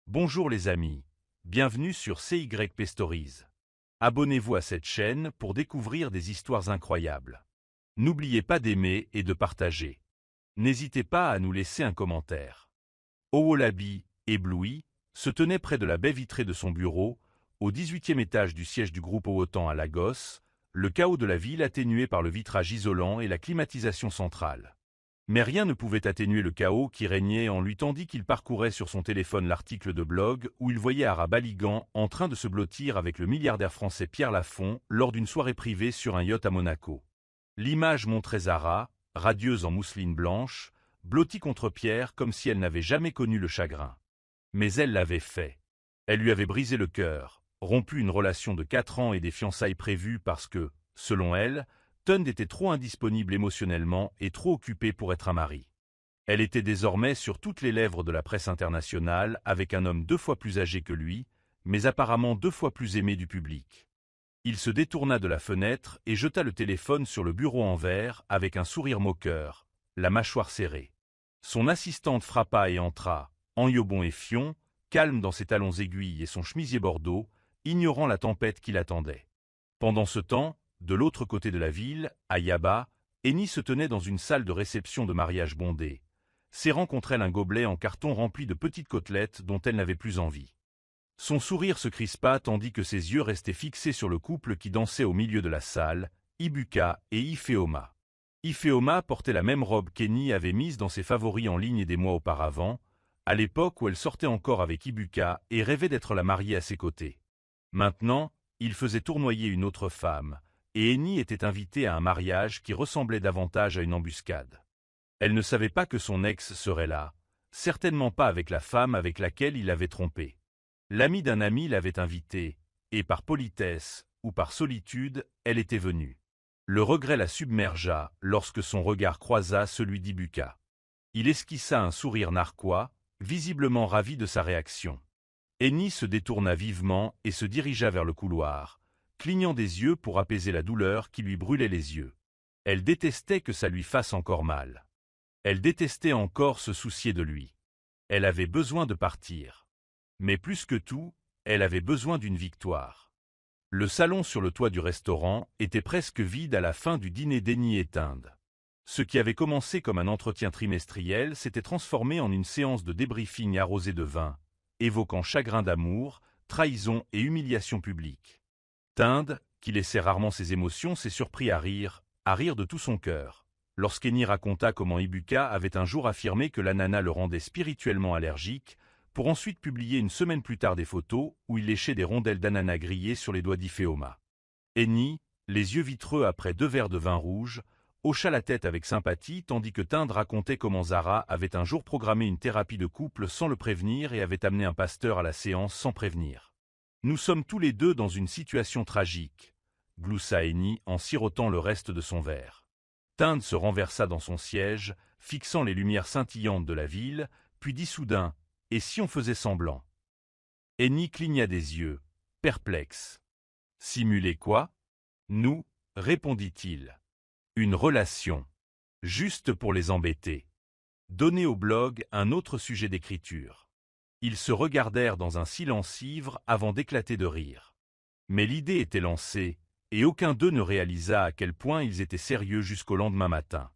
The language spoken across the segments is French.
Bonjour les amis, bienvenue sur CYP Stories. Abonnez-vous à cette chaîne pour découvrir des histoires incroyables. N'oubliez pas d'aimer et de partager. N'hésitez pas à nous laisser un commentaire. Owolabi, ébloui, se tenait près de la baie vitrée de son bureau, au 18e étage du siège du groupe Owotan à Lagos, le chaos de la ville atténué par le vitrage isolant et la climatisation centrale. Mais rien ne pouvait atténuer le chaos qui régnait en lui tandis qu'il parcourait sur son téléphone l'article de blog où il voyait Ara Baligan en train de se blottir avec le milliardaire français Pierre Lafont lors d'une soirée privée sur un yacht à Monaco. L'image montrait Zara, radieuse en mousseline blanche, blottie contre Pierre comme si elle n'avait jamais connu le chagrin. Mais elle l'avait fait. Elle lui avait brisé le cœur, rompu une relation de 4 ans et des fiançailles prévues parce que, selon elle, Tund était trop indisponible émotionnellement et trop occupé pour être un mari. Elle était désormais sur toutes les lèvres de la presse internationale avec un homme 2 fois plus âgé que lui, mais apparemment 2 fois plus aimé du public. Il se détourna de la fenêtre et jeta le téléphone sur le bureau en verre avec un sourire moqueur, la mâchoire serrée. Son assistante frappa et entra, enjambon et fion, calme dans ses talons aiguilles et son chemisier bordeaux, ignorant la tempête qui l'attendait. Pendant ce temps, de l'autre côté de la ville, à Yaba, Eni se tenait dans une salle de réception de mariage bondée, serrant contre elle un gobelet en carton rempli de petites côtelettes dont elle n'avait plus envie. Son sourire se crispa tandis que ses yeux restaient fixés sur le couple qui dansait au milieu de la salle, Ibuka et Ifeoma. Ifeoma portait la même robe qu'Eni avait mise dans ses favoris en ligne des mois auparavant, à l'époque où elle sortait encore avec Ibuka et rêvait d'être la mariée à ses côtés. Maintenant, il faisait tournoyer une autre femme, et Eni était invitée à un mariage qui ressemblait davantage à une embuscade. Elle ne savait pas que son ex serait là, certainement pas avec la femme avec laquelle il l'avait trompée. L'ami d'un ami l'avait invitée, et par politesse ou par solitude, elle était venue. Le regret la submergea lorsque son regard croisa celui d'Ibuka. Il esquissa un sourire narquois, visiblement ravi de sa réaction. Eni se détourna vivement et se dirigea vers le couloir, clignant des yeux pour apaiser la douleur qui lui brûlait les yeux. Elle détestait que ça lui fasse encore mal. Elle détestait encore se soucier de lui. Elle avait besoin de partir. Mais plus que tout, elle avait besoin d'une victoire. Le salon sur le toit du restaurant était presque vide à la fin du dîner d'Eni et Tund. Ce qui avait commencé comme un entretien trimestriel s'était transformé en une séance de débriefing arrosée de vin, évoquant chagrin d'amour, trahison et humiliation publique. Tund, qui laissait rarement ses émotions, s'est surpris à rire de tout son cœur, lorsqu'Eni raconta comment Ibuka avait un jour affirmé que l'ananas le rendait spirituellement allergique, pour ensuite publier une semaine plus tard des photos où il léchait des rondelles d'ananas grillées sur les doigts d'Ifeoma. Eni, les yeux vitreux après 2 verres de vin rouge, hocha la tête avec sympathie tandis que Tund racontait comment Zara avait un jour programmé une thérapie de couple sans le prévenir et avait amené un pasteur à la séance sans prévenir. Nous sommes tous les deux dans une situation tragique, gloussa Eni en sirotant le reste de son verre. Tund se renversa dans son siège, fixant les lumières scintillantes de la ville, puis dit soudain « Et si on faisait semblant ?» Eni cligna des yeux, perplexe. « Simuler quoi ?»« Nous, répondit-il. Une relation. Juste pour les embêter. Donner au blog un autre sujet d'écriture. » Ils se regardèrent dans un silence ivre avant d'éclater de rire. Mais l'idée était lancée, et aucun d'eux ne réalisa à quel point ils étaient sérieux jusqu'au lendemain matin.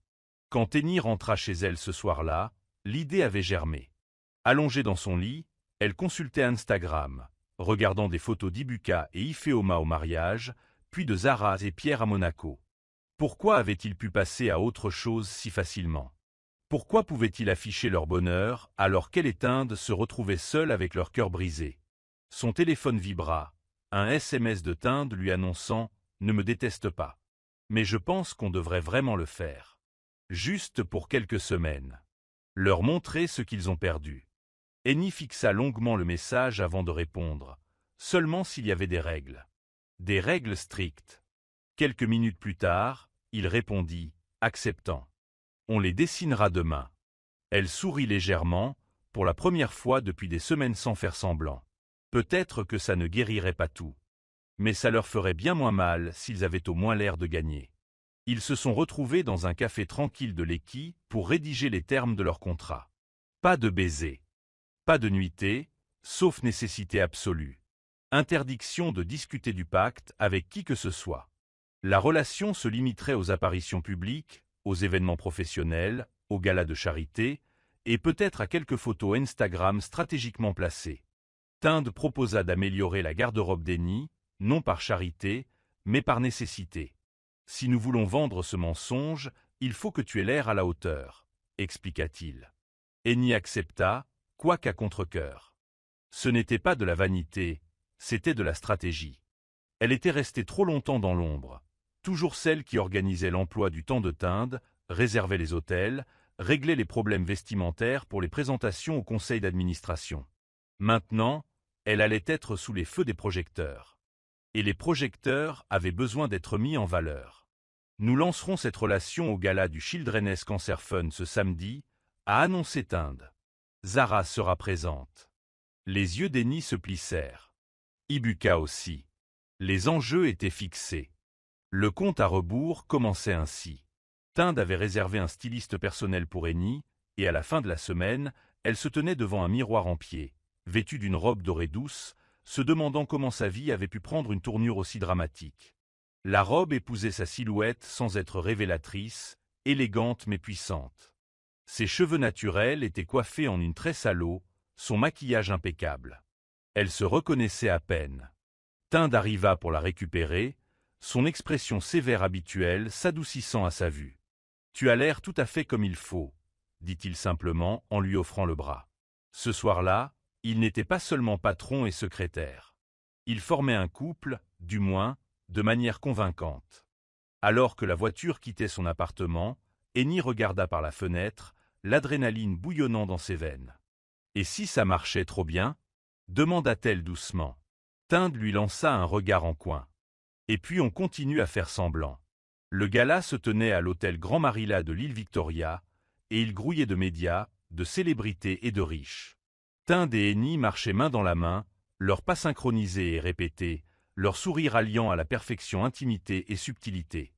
Quand Eni rentra chez elle ce soir-là, l'idée avait germé. Allongée dans son lit, elle consultait Instagram, regardant des photos d'Ibuka et Ifeoma au mariage, puis de Zara et Pierre à Monaco. Pourquoi avait-il pu passer à autre chose si facilement ? Pourquoi pouvaient-ils afficher leur bonheur alors qu'elle et Tund se retrouvaient seuls avec leur cœur brisé ? Son téléphone vibra, un SMS de Tund lui annonçant « Ne me déteste pas. Mais je pense qu'on devrait vraiment le faire. Juste pour quelques semaines. Leur montrer ce qu'ils ont perdu. » Eni fixa longuement le message avant de répondre, seulement s'il y avait des règles. Des règles strictes. Quelques minutes plus tard, il répondit, acceptant. On les dessinera demain. Elle sourit légèrement, pour la première fois depuis des semaines sans faire semblant. Peut-être que ça ne guérirait pas tout. Mais ça leur ferait bien moins mal s'ils avaient au moins l'air de gagner. Ils se sont retrouvés dans un café tranquille de Lekki pour rédiger les termes de leur contrat. Pas de baiser. Pas de nuitée, sauf nécessité absolue. Interdiction de discuter du pacte avec qui que ce soit. La relation se limiterait aux apparitions publiques, aux événements professionnels, aux galas de charité, et peut-être à quelques photos Instagram stratégiquement placées. Tinde proposa d'améliorer la garde-robe d'Eni, non par charité, mais par nécessité. Si nous voulons vendre ce mensonge, il faut que tu aies l'air à la hauteur, expliqua-t-il. Eni accepta, quoique à contre-cœur. Ce n'était pas de la vanité, c'était de la stratégie. Elle était restée trop longtemps dans l'ombre, toujours celle qui organisait l'emploi du temps de Tinde, réservait les hôtels, réglait les problèmes vestimentaires pour les présentations au conseil d'administration. Maintenant, elle allait être sous les feux des projecteurs. Et les projecteurs avaient besoin d'être mis en valeur. Nous lancerons cette relation au gala du Children's Cancer Fund ce samedi, a annoncé Tinde. Zara sera présente. Les yeux d'Eni se plissèrent. Ibuka aussi. Les enjeux étaient fixés. Le compte à rebours commençait ainsi. Tinde avait réservé un styliste personnel pour Eni, et à la fin de la semaine, elle se tenait devant un miroir en pied, vêtue d'une robe dorée douce, se demandant comment sa vie avait pu prendre une tournure aussi dramatique. La robe épousait sa silhouette sans être révélatrice, élégante mais puissante. Ses cheveux naturels étaient coiffés en une tresse à l'eau, son maquillage impeccable. Elle se reconnaissait à peine. Tinde arriva pour la récupérer, son expression sévère habituelle s'adoucissant à sa vue. « Tu as l'air tout à fait comme il faut », dit-il simplement en lui offrant le bras. Ce soir-là, il n'était pas seulement patron et secrétaire. Il formait un couple, du moins, de manière convaincante. Alors que la voiture quittait son appartement, Eni regarda par la fenêtre, l'adrénaline bouillonnant dans ses veines. « Et si ça marchait trop bien ?» demanda-t-elle doucement. Tinde lui lança un regard en coin. Et puis on continue à faire semblant. Le gala se tenait à l'hôtel Grand Marilla de l'île Victoria, et il grouillait de médias, de célébrités et de riches. Tinde et Eni marchaient main dans la main, leurs pas synchronisés et répétés, leurs sourires alliant à la perfection intimité et subtilité.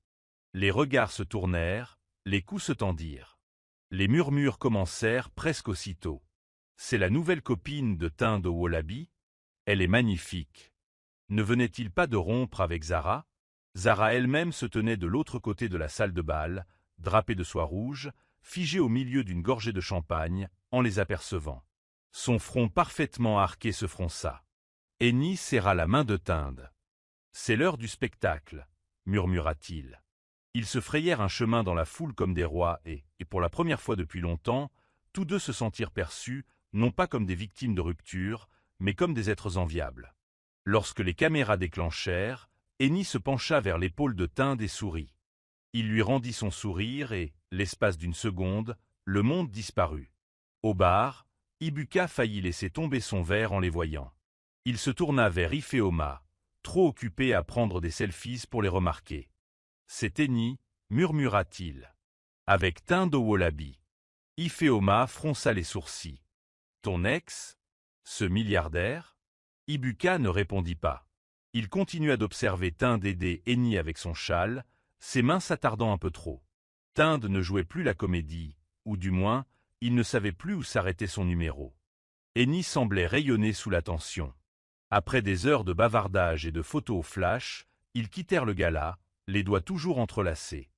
Les regards se tournèrent, les coups se tendirent. Les murmures commencèrent presque aussitôt. « C'est la nouvelle copine de Tinde au Wallaby ? Elle est magnifique. Ne venait-il pas de rompre avec Zara ? » Zara elle-même se tenait de l'autre côté de la salle de bal, drapée de soie rouge, figée au milieu d'une gorgée de champagne, en les apercevant. Son front parfaitement arqué se fronça. Eni serra la main de Tinde. « C'est l'heure du spectacle, » murmura-t-il. Ils se frayèrent un chemin dans la foule comme des rois et pour la première fois depuis longtemps, tous deux se sentirent perçus, non pas comme des victimes de rupture, mais comme des êtres enviables. Lorsque les caméras déclenchèrent, Eni se pencha vers l'épaule de Tinde et sourit. Il lui rendit son sourire et, l'espace d'une seconde, le monde disparut. Au bar, Ibuka faillit laisser tomber son verre en les voyant. Il se tourna vers Ifeoma, trop occupé à prendre des selfies pour les remarquer. « C'est Eni, murmura-t-il. Avec Tinde au Wallaby. » Ifeoma fronça les sourcils. « Ton ex ? Ce milliardaire ?» Ibuka ne répondit pas. Il continua d'observer Tinde aider Eni avec son châle, ses mains s'attardant un peu trop. Tinde ne jouait plus la comédie, ou du moins, il ne savait plus où s'arrêtait son numéro. Eni semblait rayonner sous la tension. Après des heures de bavardage et de photos au flash, ils quittèrent le gala, les doigts toujours entrelacés.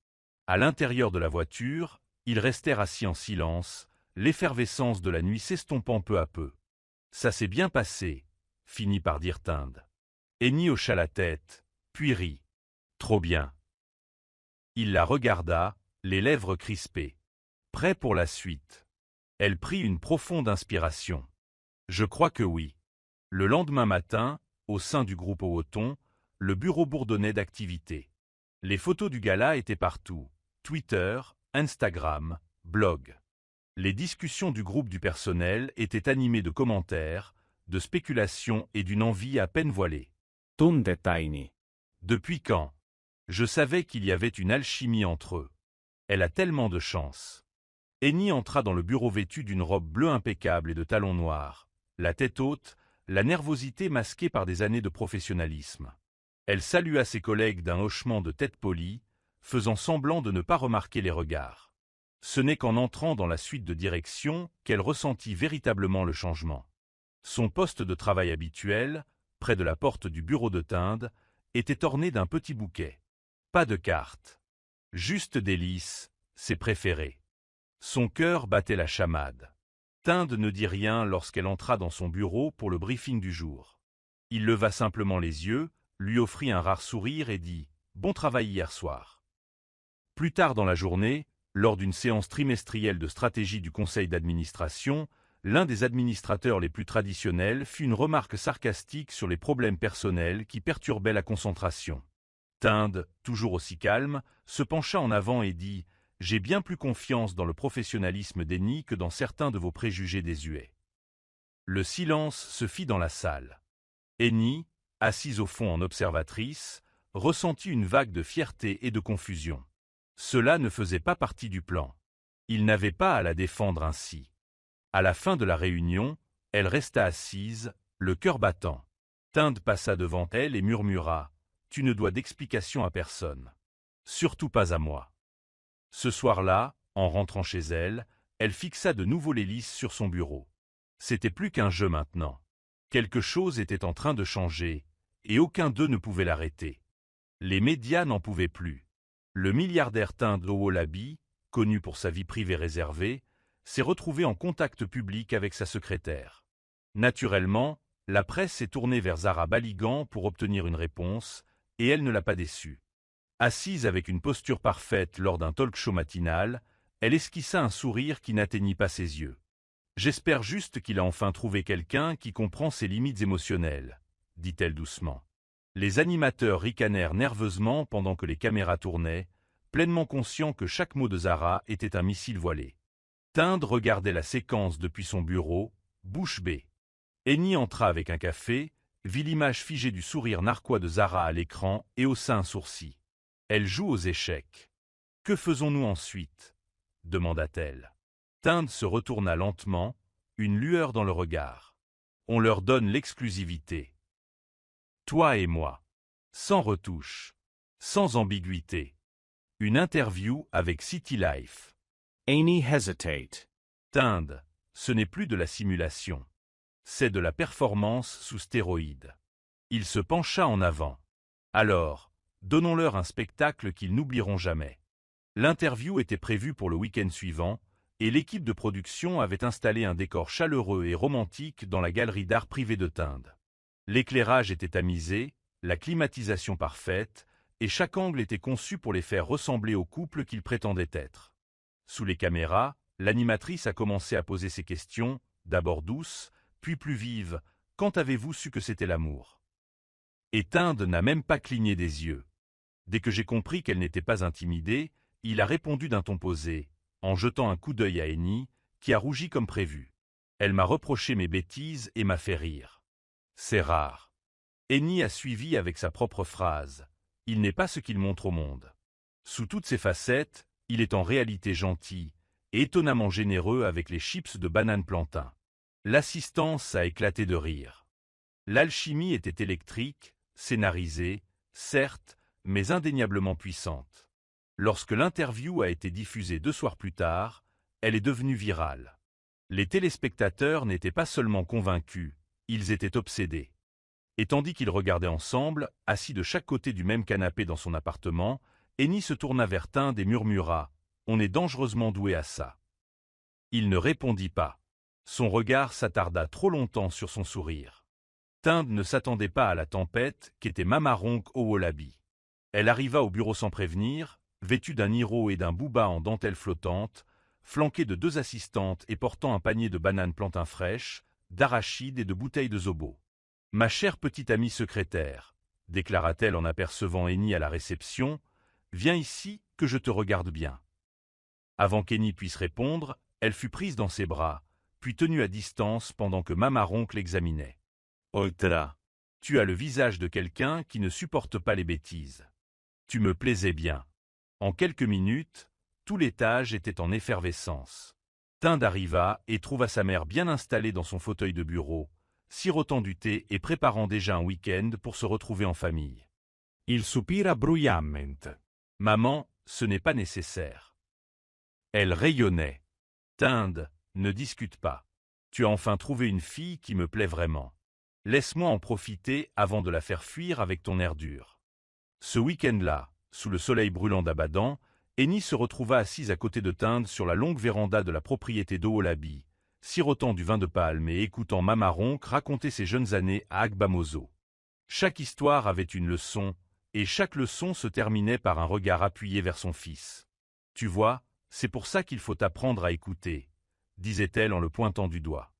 À l'intérieur de la voiture, ils restèrent assis en silence, l'effervescence de la nuit s'estompant peu à peu. « Ça s'est bien passé », finit par dire Tinde. Eni hocha la tête, puis rit. « Trop bien. » Il la regarda, les lèvres crispées. Prêt pour la suite. Elle prit une profonde inspiration. « Je crois que oui. » Le lendemain matin, au sein du groupe Owoton, le bureau bourdonnait d'activité. Les photos du gala étaient partout. Twitter, Instagram, blog. Les discussions du groupe du personnel étaient animées de commentaires, de spéculations et d'une envie à peine voilée. Depuis quand ? Je savais qu'il y avait une alchimie entre eux. Elle a tellement de chance. Eni entra dans le bureau vêtu d'une robe bleue impeccable et de talons noirs, la tête haute, la nervosité masquée par des années de professionnalisme. Elle salua ses collègues d'un hochement de tête poli, faisant semblant de ne pas remarquer les regards. Ce n'est qu'en entrant dans la suite de direction qu'elle ressentit véritablement le changement. Son poste de travail habituel, près de la porte du bureau de Tinde, était orné d'un petit bouquet. Pas de carte. Juste des lys, ses préférés. Son cœur battait la chamade. Tinde ne dit rien lorsqu'elle entra dans son bureau pour le briefing du jour. Il leva simplement les yeux, lui offrit un rare sourire et dit « Bon travail hier soir ». Plus tard dans la journée, lors d'une séance trimestrielle de stratégie du conseil d'administration, l'un des administrateurs les plus traditionnels fit une remarque sarcastique sur les problèmes personnels qui perturbaient la concentration. Tinde, toujours aussi calme, se pencha en avant et dit « J'ai bien plus confiance dans le professionnalisme d'Eni que dans certains de vos préjugés désuets. » Le silence se fit dans la salle. Eni, assise au fond en observatrice, ressentit une vague de fierté et de confusion. Cela ne faisait pas partie du plan. Il n'avait pas à la défendre ainsi. À la fin de la réunion, elle resta assise, le cœur battant. Tinde passa devant elle et murmura « Tu ne dois d'explication à personne. Surtout pas à moi. » Ce soir-là, en rentrant chez elle, elle fixa de nouveau les lys sur son bureau. C'était plus qu'un jeu maintenant. Quelque chose était en train de changer, et aucun d'eux ne pouvait l'arrêter. Les médias n'en pouvaient plus. Le milliardaire Tinde Owolabi, connu pour sa vie privée réservée, s'est retrouvé en contact public avec sa secrétaire. Naturellement, la presse s'est tournée vers Zara Baligan pour obtenir une réponse, et elle ne l'a pas déçue. Assise avec une posture parfaite lors d'un talk-show matinal, elle esquissa un sourire qui n'atteignit pas ses yeux. « J'espère juste qu'il a enfin trouvé quelqu'un qui comprend ses limites émotionnelles, » dit-elle doucement. Les animateurs ricanèrent nerveusement pendant que les caméras tournaient, pleinement conscients que chaque mot de Zara était un missile voilé. Tinde regardait la séquence depuis son bureau, bouche bée. Eni entra avec un café, vit l'image figée du sourire narquois de Zara à l'écran et haussa un sourcil. « Elle joue aux échecs. Que faisons-nous ensuite ?» demanda-t-elle. Tinde se retourna lentement, une lueur dans le regard. « On leur donne l'exclusivité. Toi et moi. Sans retouche. Sans ambiguïté. Une interview avec City Life. » Eni hesitate. Tinde, ce n'est plus de la simulation. C'est de la performance sous stéroïdes. Il se pencha en avant. Alors, donnons-leur un spectacle qu'ils n'oublieront jamais. L'interview était prévue pour le week-end suivant, et l'équipe de production avait installé un décor chaleureux et romantique dans la galerie d'art privée de Tinde. L'éclairage était tamisé, la climatisation parfaite, et chaque angle était conçu pour les faire ressembler au couple qu'ils prétendaient être. Sous les caméras, l'animatrice a commencé à poser ses questions, d'abord douces, puis plus vives. « Quand avez-vous su que c'était l'amour » Et Tinde n'a même pas cligné des yeux. Dès que j'ai compris qu'elle n'était pas intimidée, il a répondu d'un ton posé, en jetant un coup d'œil à Eni, qui a rougi comme prévu. Elle m'a reproché mes bêtises et m'a fait rire. C'est rare. Eni a suivi avec sa propre phrase. Il n'est pas ce qu'il montre au monde. Sous toutes ses facettes, il est en réalité gentil et étonnamment généreux avec les chips de banane plantain. L'assistance a éclaté de rire. L'alchimie était électrique, scénarisée, certes, mais indéniablement puissante. Lorsque l'interview a été diffusée 2 soirs plus tard, elle est devenue virale. Les téléspectateurs n'étaient pas seulement convaincus, ils étaient obsédés. Et tandis qu'ils regardaient ensemble, assis de chaque côté du même canapé dans son appartement, Eni se tourna vers Tinde et murmura « On est dangereusement doué à ça ». Il ne répondit pas. Son regard s'attarda trop longtemps sur son sourire. Tinde ne s'attendait pas à la tempête qu'était Mamaronk Owolabi. Elle arriva au bureau sans prévenir, vêtue d'un hiro et d'un bouba en dentelle flottante, flanquée de 2 assistantes et portant un panier de bananes plantain fraîches, d'arachides et de bouteilles de zobo. « Ma chère petite amie secrétaire », déclara-t-elle en apercevant Eni à la réception, « viens ici que je te regarde bien. » Avant qu'Eni puisse répondre, elle fut prise dans ses bras, puis tenue à distance pendant que Mamaronk l'examinait. « Oltra, tu as le visage de quelqu'un qui ne supporte pas les bêtises. Tu me plaisais bien. » En quelques minutes, tout l'étage était en effervescence. Tinde arriva et trouva sa mère bien installée dans son fauteuil de bureau, sirotant du thé et préparant déjà un week-end pour se retrouver en famille. Il soupira bruyamment. « Maman, ce n'est pas nécessaire. » Elle rayonnait. « Tinde, ne discute pas. Tu as enfin trouvé une fille qui me plaît vraiment. Laisse-moi en profiter avant de la faire fuir avec ton air dur. » Ce week-end-là, sous le soleil brûlant d'Abadan, Annie se retrouva assise à côté de Tinde sur la longue véranda de la propriété d'Oolabi, sirotant du vin de palme et écoutant Mama Ronk raconter ses jeunes années à Agbamoso. Chaque histoire avait une leçon, et chaque leçon se terminait par un regard appuyé vers son fils. « Tu vois, c'est pour ça qu'il faut apprendre à écouter, » disait-elle en le pointant du doigt.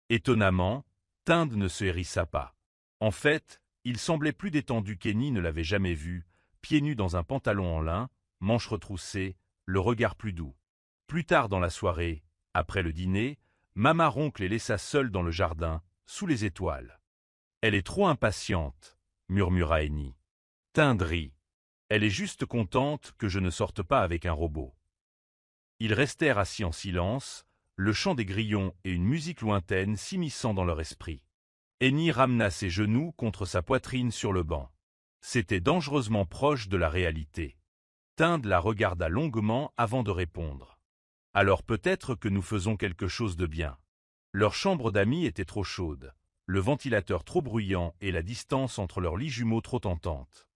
Étonnamment, Tinde ne se hérissa pas. En fait, il semblait plus détendu qu'Annie ne l'avait jamais vu, pieds nus dans un pantalon en lin, manches retroussées, le regard plus doux. Plus tard dans la soirée, après le dîner, Mama Ronk les laissa seuls dans le jardin, sous les étoiles. « Elle est trop impatiente, » murmura Annie. Tinde rit. « Elle est juste contente que je ne sorte pas avec un robot. » Ils restèrent assis en silence, le chant des grillons et une musique lointaine s'immisçant dans leur esprit. Annie ramena ses genoux contre sa poitrine sur le banc. C'était dangereusement proche de la réalité. Tinde la regarda longuement avant de répondre. « Alors peut-être que nous faisons quelque chose de bien. » Leur chambre d'amis était trop chaude, le ventilateur trop bruyant et la distance entre leurs lits jumeaux trop tentante.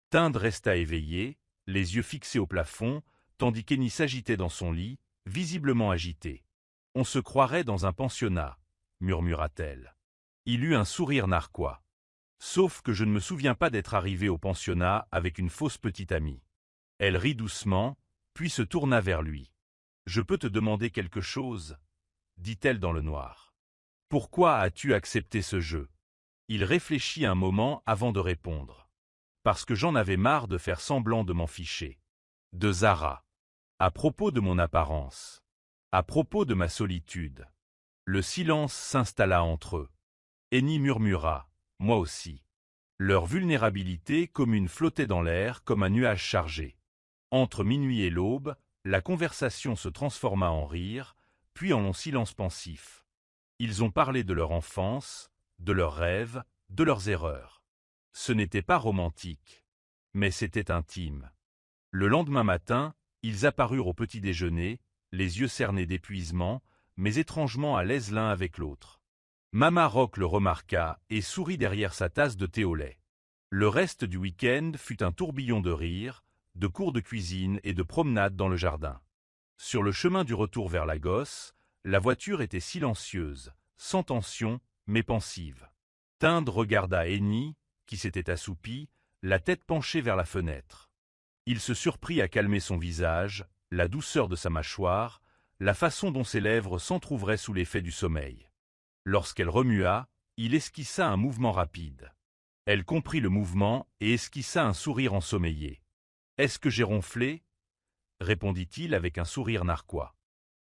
Tinde resta éveillée, les yeux fixés au plafond, tandis qu'Annie s'agitait dans son lit, visiblement agitée. « On se croirait dans un pensionnat, » murmura-t-elle. Il eut un sourire narquois. « Sauf que je ne me souviens pas d'être arrivé au pensionnat avec une fausse petite amie. » Elle rit doucement, puis se tourna vers lui. « Je peux te demander quelque chose ?» dit-elle dans le noir. « Pourquoi as-tu accepté ce jeu ?» Il réfléchit un moment avant de répondre. « Parce que j'en avais marre de faire semblant de m'en ficher. » De Zara. À propos de mon apparence. À propos de ma solitude. Le silence s'installa entre eux. Annie murmura, « Moi aussi. » Leur vulnérabilité commune flottait dans l'air comme un nuage chargé. Entre minuit et l'aube, la conversation se transforma en rire, puis en long silence pensif. Ils ont parlé de leur enfance, de leurs rêves, de leurs erreurs. Ce n'était pas romantique, mais c'était intime. Le lendemain matin, ils apparurent au petit déjeuner, les yeux cernés d'épuisement, mais étrangement à l'aise l'un avec l'autre. Mama Ronk le remarqua et sourit derrière sa tasse de thé au lait. Le reste du week-end fut un tourbillon de rires, de cours de cuisine et de promenades dans le jardin. Sur le chemin du retour vers Lagos, la voiture était silencieuse, sans tension, mais pensive. Tinde regarda Annie, qui s'était assoupie, la tête penchée vers la fenêtre. Il se surprit à calmer son visage, la douceur de sa mâchoire, la façon dont ses lèvres s'entr'ouvraient sous l'effet du sommeil. Lorsqu'elle remua, il esquissa un mouvement rapide. Elle comprit le mouvement et esquissa un sourire ensommeillé. « Est-ce que j'ai ronflé ?» répondit-il avec un sourire narquois.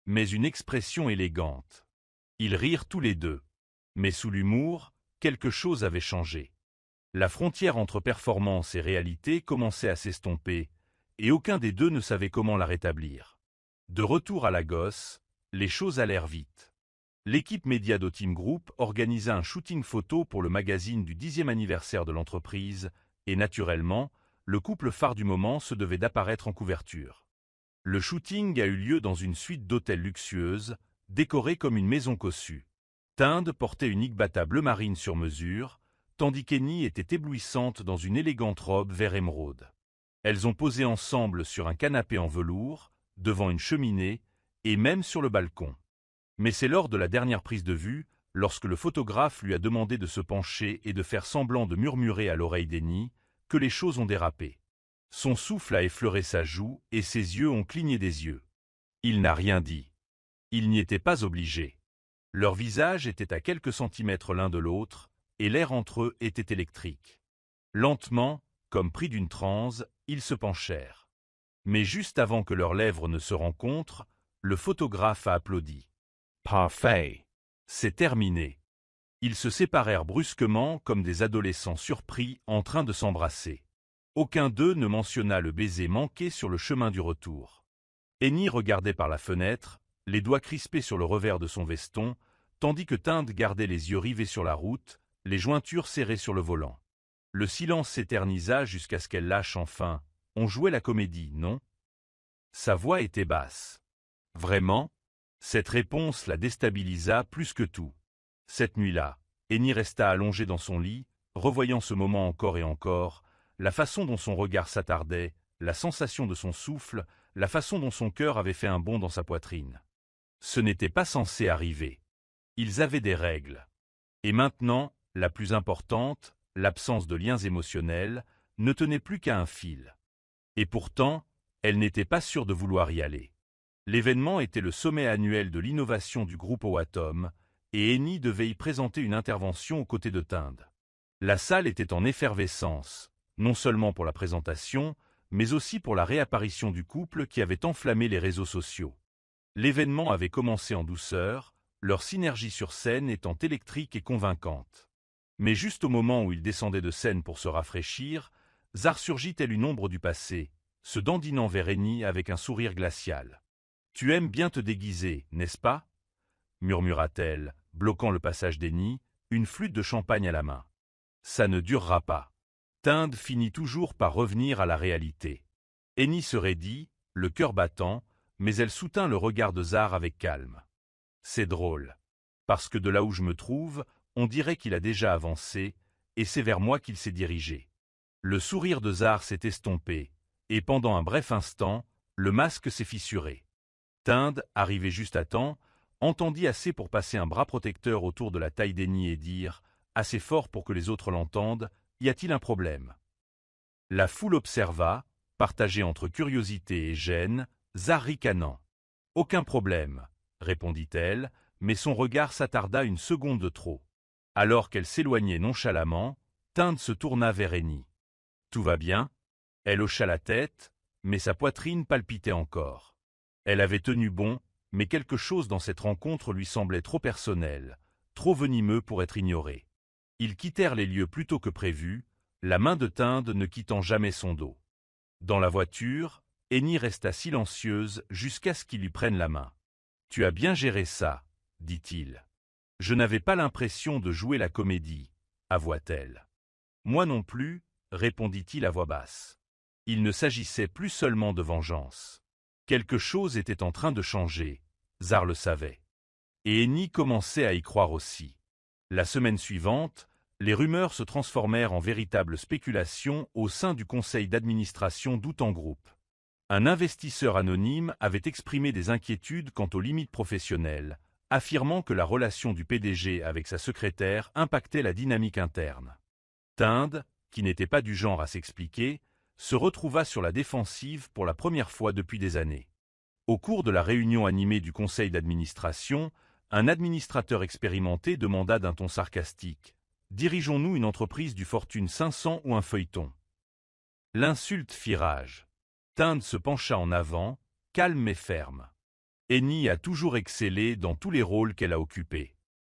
Mais une expression élégante. Ils rirent tous les deux. Mais sous l'humour, quelque chose avait changé. La frontière entre performance et réalité commençait à s'estomper, et aucun des deux ne savait comment la rétablir. De retour à Lagos, les choses allèrent vite. L'équipe média d'Otim Group organisa un shooting photo pour le magazine du 10e anniversaire de l'entreprise, et naturellement, le couple phare du moment se devait d'apparaître en couverture. Le shooting a eu lieu dans une suite d'hôtels luxueuses, décorée comme une maison cossue. Tinde portait une igbata bleu marine sur mesure, tandis qu'Annie était éblouissante dans une élégante robe vert émeraude. Elles ont posé ensemble sur un canapé en velours, devant une cheminée, et même sur le balcon. Mais c'est lors de la dernière prise de vue, lorsque le photographe lui a demandé de se pencher et de faire semblant de murmurer à l'oreille d'Annie, que les choses ont dérapé. Son souffle a effleuré sa joue et ses yeux ont cligné des yeux. Il n'a rien dit. Il n'y était pas obligé. Leurs visages étaient à quelques centimètres l'un de l'autre, et l'air entre eux était électrique. Lentement, comme pris d'une transe, ils se penchèrent. Mais juste avant que leurs lèvres ne se rencontrent, le photographe a applaudi. « Parfait. C'est terminé. » Ils se séparèrent brusquement comme des adolescents surpris en train de s'embrasser. Aucun d'eux ne mentionna le baiser manqué sur le chemin du retour. Annie regardait par la fenêtre, les doigts crispés sur le revers de son veston, tandis que Tinde gardait les yeux rivés sur la route, les jointures serrées sur le volant. Le silence s'éternisa jusqu'à ce qu'elle lâche enfin. On jouait la comédie, non ? Sa voix était basse. « Vraiment ? Cette réponse la déstabilisa plus que tout. Cette nuit-là, Annie resta allongée dans son lit, revoyant ce moment encore et encore, la façon dont son regard s'attardait, la sensation de son souffle, la façon dont son cœur avait fait un bond dans sa poitrine. Ce n'était pas censé arriver. Ils avaient des règles. Et maintenant, la plus importante, l'absence de liens émotionnels, ne tenait plus qu'à un fil. Et pourtant, elle n'était pas sûre de vouloir y aller. L'événement était le sommet annuel de l'innovation du groupe Oatom, et Annie devait y présenter une intervention aux côtés de Tind. La salle était en effervescence, non seulement pour la présentation, mais aussi pour la réapparition du couple qui avait enflammé les réseaux sociaux. L'événement avait commencé en douceur, leur synergie sur scène étant électrique et convaincante. Mais juste au moment où ils descendaient de scène pour se rafraîchir, Zar surgit telle une ombre du passé, se dandinant vers Annie avec un sourire glacial. « Tu aimes bien te déguiser, n'est-ce pas » murmura-t-elle, bloquant le passage d'Annie, une flûte de champagne à la main. « Ça ne durera pas. » Tind finit toujours par revenir à la réalité. Annie se raidit, le cœur battant, mais elle soutint le regard de Zar avec calme. « C'est drôle. Parce que de là où je me trouve, on dirait qu'il a déjà avancé, et c'est vers moi qu'il s'est dirigé. » Le sourire de Zar s'est estompé, et pendant un bref instant, le masque s'est fissuré. Tind, arrivé juste à temps, entendit assez pour passer un bras protecteur autour de la taille d'Annie et dire, assez fort pour que les autres l'entendent, « Y a-t-il un problème ?» La foule observa, partagée entre curiosité et gêne, Zar ricanant. « Aucun problème, » répondit-elle, mais son regard s'attarda une seconde de trop. Alors qu'elle s'éloignait nonchalamment, Tind se tourna vers Annie. « Tout va bien ?» Elle hocha la tête, mais sa poitrine palpitait encore. Elle avait tenu bon, mais quelque chose dans cette rencontre lui semblait trop personnel, trop venimeux pour être ignoré. Ils quittèrent les lieux plus tôt que prévu, la main de Tind ne quittant jamais son dos. Dans la voiture, Annie resta silencieuse jusqu'à ce qu'il lui prenne la main. « Tu as bien géré ça, » dit-il. « Je n'avais pas l'impression de jouer la comédie, » avoua-t-elle. « Moi non plus, » répondit-il à voix basse. Il ne s'agissait plus seulement de vengeance. Quelque chose était en train de changer, Zar le savait. Et Annie commençait à y croire aussi. La semaine suivante, les rumeurs se transformèrent en véritables spéculations au sein du conseil d'administration d'Outan Group. Un investisseur anonyme avait exprimé des inquiétudes quant aux limites professionnelles, affirmant que la relation du PDG avec sa secrétaire impactait la dynamique interne. Tind, qui n'était pas du genre à s'expliquer, se retrouva sur la défensive pour la première fois depuis des années. Au cours de la réunion animée du conseil d'administration, un administrateur expérimenté demanda d'un ton sarcastique « Dirigeons-nous une entreprise du Fortune 500 ou un feuilleton ?» L'insulte fit rage. Tind se pencha en avant, calme mais ferme. Annie a toujours excellé dans tous les rôles qu'elle a occupés.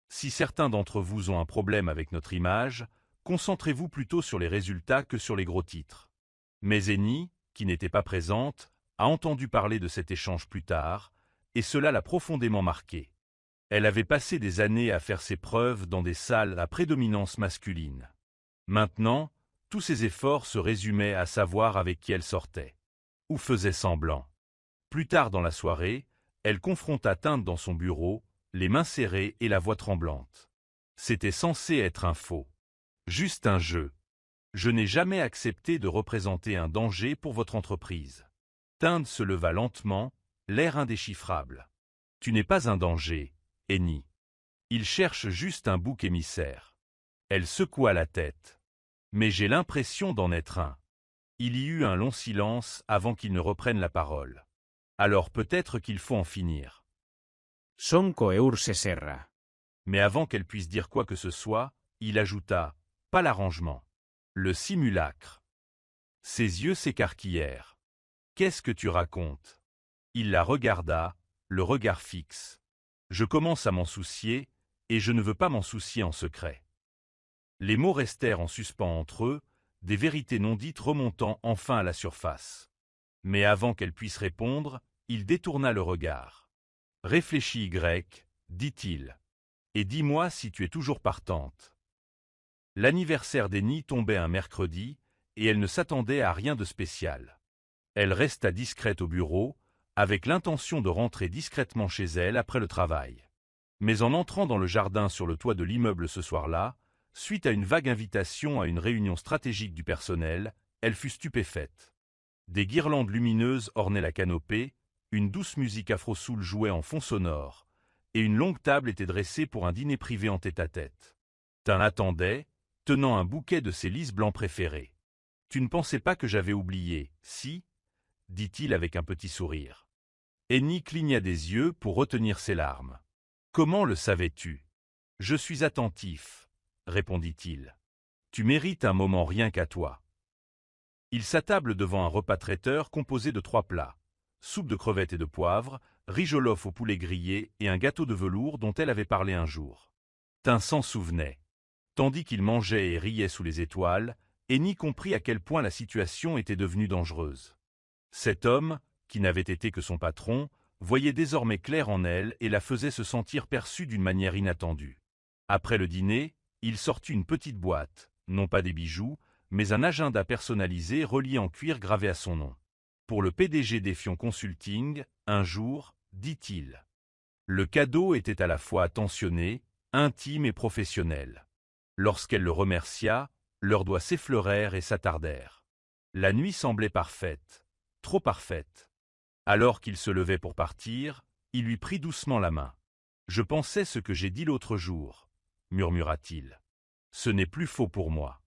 Si certains d'entre vous ont un problème avec notre image, concentrez-vous plutôt sur les résultats que sur les gros titres. Mais Annie, qui n'était pas présente, a entendu parler de cet échange plus tard, et cela l'a profondément marquée. Elle avait passé des années à faire ses preuves dans des salles à prédominance masculine. Maintenant, tous ses efforts se résumaient à savoir avec qui elle sortait. Ou faisait semblant. Plus tard dans la soirée, elle confronta Tind dans son bureau, les mains serrées et la voix tremblante. C'était censé être un faux. Juste un jeu. Je n'ai jamais accepté de représenter un danger pour votre entreprise. Tind se leva lentement, l'air indéchiffrable. Tu n'es pas un danger, Annie. Il cherche juste un bouc émissaire. Elle secoua la tête. Mais j'ai l'impression d'en être un. Il y eut un long silence avant qu'il ne reprenne la parole. Alors peut-être qu'il faut en finir. Son coeur se serra. Mais avant qu'elle puisse dire quoi que ce soit, il ajouta « Pas l'arrangement. Le simulacre. » Ses yeux s'écarquillèrent. « Qu'est-ce que tu racontes ?» Il la regarda, le regard fixe. « Je commence à m'en soucier, et je ne veux pas m'en soucier en secret. » Les mots restèrent en suspens entre eux, des vérités non dites remontant enfin à la surface. Mais avant qu'elle puisse répondre, il détourna le regard. « Réfléchis, Y, dit-il. Et dis-moi si tu es toujours partante. » L'anniversaire d'Annie tombait un mercredi, et elle ne s'attendait à rien de spécial. Elle resta discrète au bureau, avec l'intention de rentrer discrètement chez elle après le travail. Mais en entrant dans le jardin sur le toit de l'immeuble ce soir-là, suite à une vague invitation à une réunion stratégique du personnel, elle fut stupéfaite. Des guirlandes lumineuses ornaient la canopée, une douce musique afro-soul jouait en fond sonore, et une longue table était dressée pour un dîner privé en tête-à-tête. Tin attendait, tenant un bouquet de ses lys blancs préférés. « Tu ne pensais pas que j'avais oublié, si ?» dit-il avec un petit sourire. Annie cligna des yeux pour retenir ses larmes. « Comment le savais-tu ? » « Je suis attentif, » répondit-il. « Tu mérites un moment rien qu'à toi. » Il s'attable devant un repas traiteur composé de 3 plats. Soupe de crevettes et de poivre, riz jollof au poulet grillé et un gâteau de velours dont elle avait parlé un jour. Tin s'en souvenait. Tandis qu'il mangeait et riait sous les étoiles, Annie comprit à quel point la situation était devenue dangereuse. Cet homme, qui n'avait été que son patron, voyait désormais clair en elle et la faisait se sentir perçue d'une manière inattendue. Après le dîner, il sortit une petite boîte, non pas des bijoux, mais un agenda personnalisé relié en cuir gravé à son nom. Pour le PDG d'Effion Consulting, un jour, dit-il. Le cadeau était à la fois attentionné, intime et professionnel. Lorsqu'elle le remercia, leurs doigts s'effleurèrent et s'attardèrent. La nuit semblait parfaite, trop parfaite. Alors qu'il se levait pour partir, il lui prit doucement la main. « Je pensais ce que j'ai dit l'autre jour, » murmura-t-il. « Ce n'est plus faux pour moi. »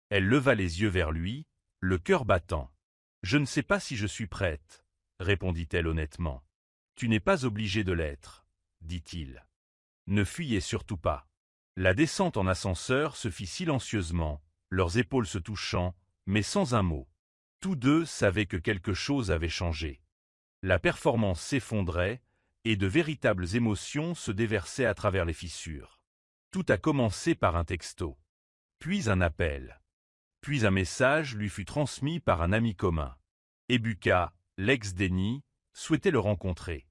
Elle leva les yeux vers lui, le cœur battant. « Je ne sais pas si je suis prête, » répondit-elle honnêtement. « Tu n'es pas obligé de l'être, » dit-il. Ne fuyez surtout pas. La descente en ascenseur se fit silencieusement, leurs épaules se touchant, mais sans un mot. Tous deux savaient que quelque chose avait changé. La performance s'effondrait, et de véritables émotions se déversaient à travers les fissures. Tout a commencé par un texto. Puis un appel. Puis un message lui fut transmis par un ami commun. Ebuka, l'ex d'Annie, souhaitait le rencontrer.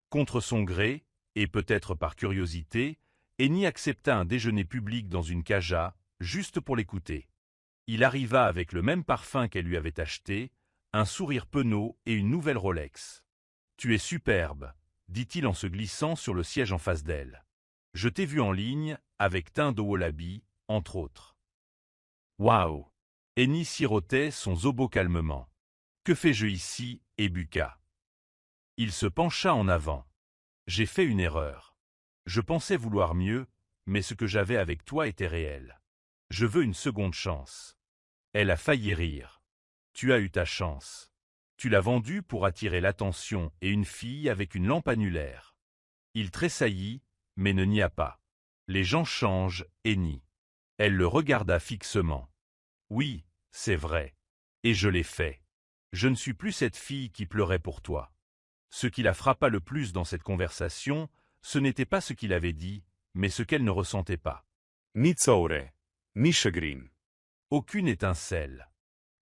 Contre son gré, et peut-être par curiosité, Annie accepta un déjeuner public dans une caja, juste pour l'écouter. Il arriva avec le même parfum qu'elle lui avait acheté, un sourire penaud et une nouvelle Rolex. « Tu es superbe, » dit-il en se glissant sur le siège en face d'elle. « Je t'ai vu en ligne, avec teint de wallaby, entre autres. » Waouh! Annie sirotait son zobo calmement. « Que fais-je ici, Ebuka ?» Il se pencha en avant. « J'ai fait une erreur. Je pensais vouloir mieux, mais ce que j'avais avec toi était réel. Je veux une seconde chance. » Elle a failli rire. « Tu as eu ta chance. Tu l'as vendue pour attirer l'attention et une fille avec une lampe annulaire. » Il tressaillit, mais ne nia pas. « Les gens changent, Annie. » Elle le regarda fixement. « Oui, c'est vrai. Et je l'ai fait. Je ne suis plus cette fille qui pleurait pour toi. » Ce qui la frappa le plus dans cette conversation, ce n'était pas ce qu'il avait dit, mais ce qu'elle ne ressentait pas. Ni zaure, ni chagrin. Aucune étincelle.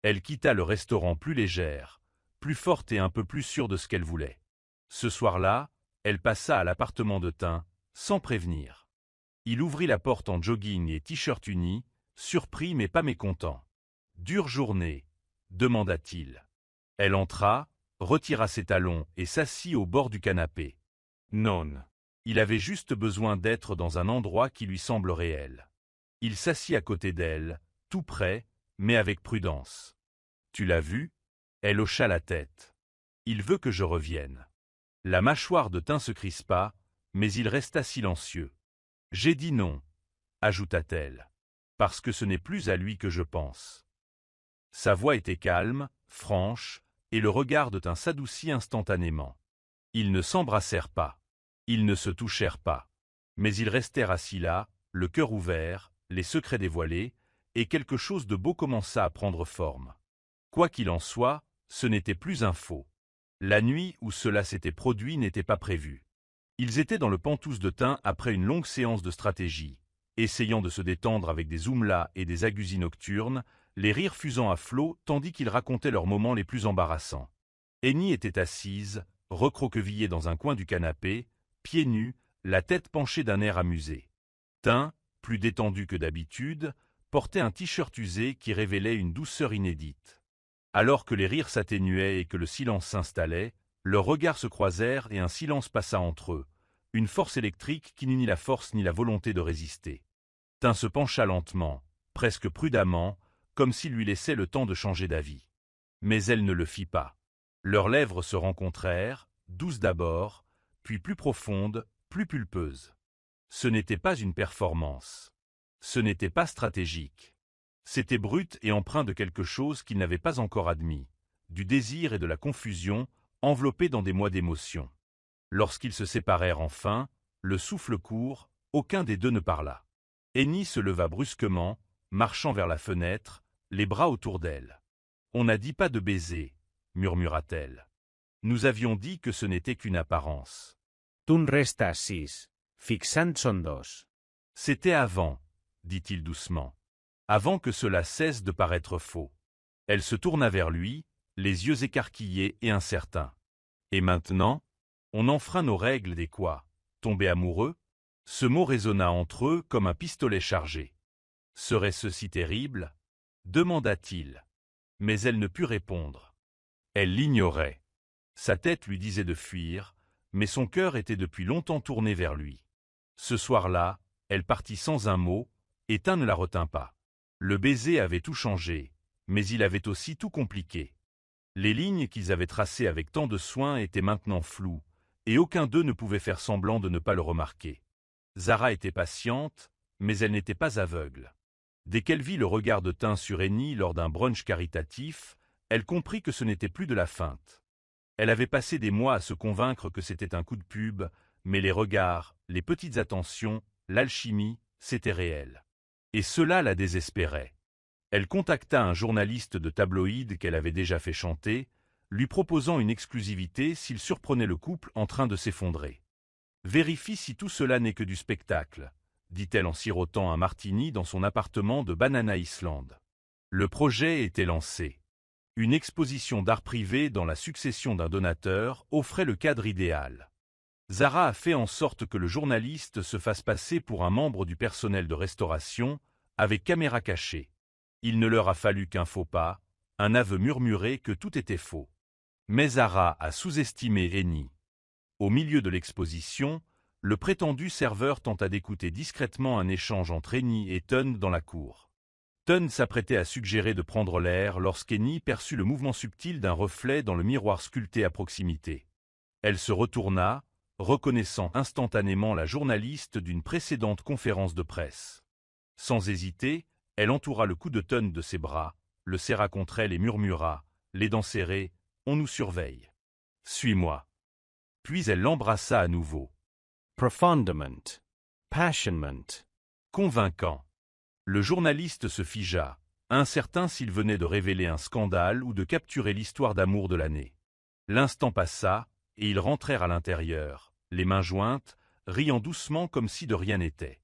Elle quitta le restaurant plus légère, plus forte et un peu plus sûre de ce qu'elle voulait. Ce soir-là, elle passa à l'appartement de Tin, sans prévenir. Il ouvrit la porte en jogging et t-shirt uni, surpris mais pas mécontent. « Dure journée ?» demanda-t-il. Elle entra, retira ses talons et s'assit au bord du canapé. Non. Il avait juste besoin d'être dans un endroit qui lui semble réel. Il s'assit à côté d'elle, tout près, mais avec prudence. « Tu l'as vu ?» Elle hocha la tête. « Il veut que je revienne. » La mâchoire de Tin se crispa, mais il resta silencieux. « J'ai dit non, » ajouta-t-elle, « parce que ce n'est plus à lui que je pense. » Sa voix était calme, franche, et le regard de Tin s'adoucit instantanément. Ils ne s'embrassèrent pas. Ils ne se touchèrent pas. Mais ils restèrent assis là, le cœur ouvert, les secrets dévoilés, et quelque chose de beau commença à prendre forme. Quoi qu'il en soit, ce n'était plus un faux. La nuit où cela s'était produit n'était pas prévue. Ils étaient dans le Penthouse de Tin après une longue séance de stratégie, essayant de se détendre avec des oumlas et des agusies nocturnes, les rires fusant à flots tandis qu'ils racontaient leurs moments les plus embarrassants. Annie était assise, recroquevillée dans un coin du canapé, pieds nus, la tête penchée d'un air amusé. Tin, plus détendu que d'habitude, portait un t-shirt usé qui révélait une douceur inédite. Alors que les rires s'atténuaient et que le silence s'installait, Leurs regards se croisèrent et un silence passa entre eux, une force électrique qui n'eut ni la force ni la volonté de résister. Tin se pencha lentement, presque prudemment, comme s'il lui laissait le temps de changer d'avis. Mais elle ne le fit pas. Leurs lèvres se rencontrèrent, douces d'abord, puis plus profondes, plus pulpeuses. Ce n'était pas une performance. Ce n'était pas stratégique. C'était brut et empreint de quelque chose qu'il n'avait pas encore admis, du désir et de la confusion, enveloppés dans des mois d'émotion. Lorsqu'ils se séparèrent enfin, le souffle court, aucun des deux ne parla. Henny se leva brusquement, marchant vers la fenêtre, les bras autour d'elle. « On n'a dit pas de baiser, » murmura-t-elle. « Nous avions dit que ce n'était qu'une apparence. » Tu restes assis, fixant son dos. C'était avant, dit-il doucement. Avant que cela cesse de paraître faux. Elle se tourna vers lui, les yeux écarquillés et incertains. Et maintenant, on enfreint nos règles des quoi? Tomber amoureux? Ce mot résonna entre eux comme un pistolet chargé. Serait-ce si terrible? Demanda-t-il. Mais elle ne put répondre. Elle l'ignorait. Sa tête lui disait de fuir, mais son cœur était depuis longtemps tourné vers lui. Ce soir-là, elle partit sans un mot, et Tin ne la retint pas. Le baiser avait tout changé, mais il avait aussi tout compliqué. Les lignes qu'ils avaient tracées avec tant de soin étaient maintenant floues, et aucun d'eux ne pouvait faire semblant de ne pas le remarquer. Zara était patiente, mais elle n'était pas aveugle. Dès qu'elle vit le regard de Tin sur Henny lors d'un brunch caritatif, elle comprit que ce n'était plus de la feinte. Elle avait passé des mois à se convaincre que c'était un coup de pub, mais les regards, les petites attentions, l'alchimie, c'était réel. Et cela la désespérait. Elle contacta un journaliste de tabloïd qu'elle avait déjà fait chanter, lui proposant une exclusivité s'il surprenait le couple en train de s'effondrer. « Vérifie si tout cela n'est que du spectacle », dit-elle en sirotant un martini dans son appartement de Banana Island. Le projet était lancé. Une exposition d'art privé dans la succession d'un donateur offrait le cadre idéal. Zara a fait en sorte que le journaliste se fasse passer pour un membre du personnel de restauration, avec caméra cachée. Il ne leur a fallu qu'un faux pas, un aveu murmuré que tout était faux. Mais Zara a sous-estimé Henny. Au milieu de l'exposition, le prétendu serveur tenta d'écouter discrètement un échange entre Henny et Tin dans la cour. Tin s'apprêtait à suggérer de prendre l'air lorsqu'Henny perçut le mouvement subtil d'un reflet dans le miroir sculpté à proximité. Elle se retourna, reconnaissant instantanément la journaliste d'une précédente conférence de presse. Sans hésiter, elle entoura le cou de Tin de ses bras, le serra contre elle et murmura, les dents serrées, « On nous surveille. Suis-moi. » Puis elle l'embrassa à nouveau. Profondement. Passionnement. Convaincant. Le journaliste se figea, incertain s'il venait de révéler un scandale ou de capturer l'histoire d'amour de l'année. L'instant passa, et ils rentrèrent à l'intérieur, les mains jointes, riant doucement comme si de rien n'était.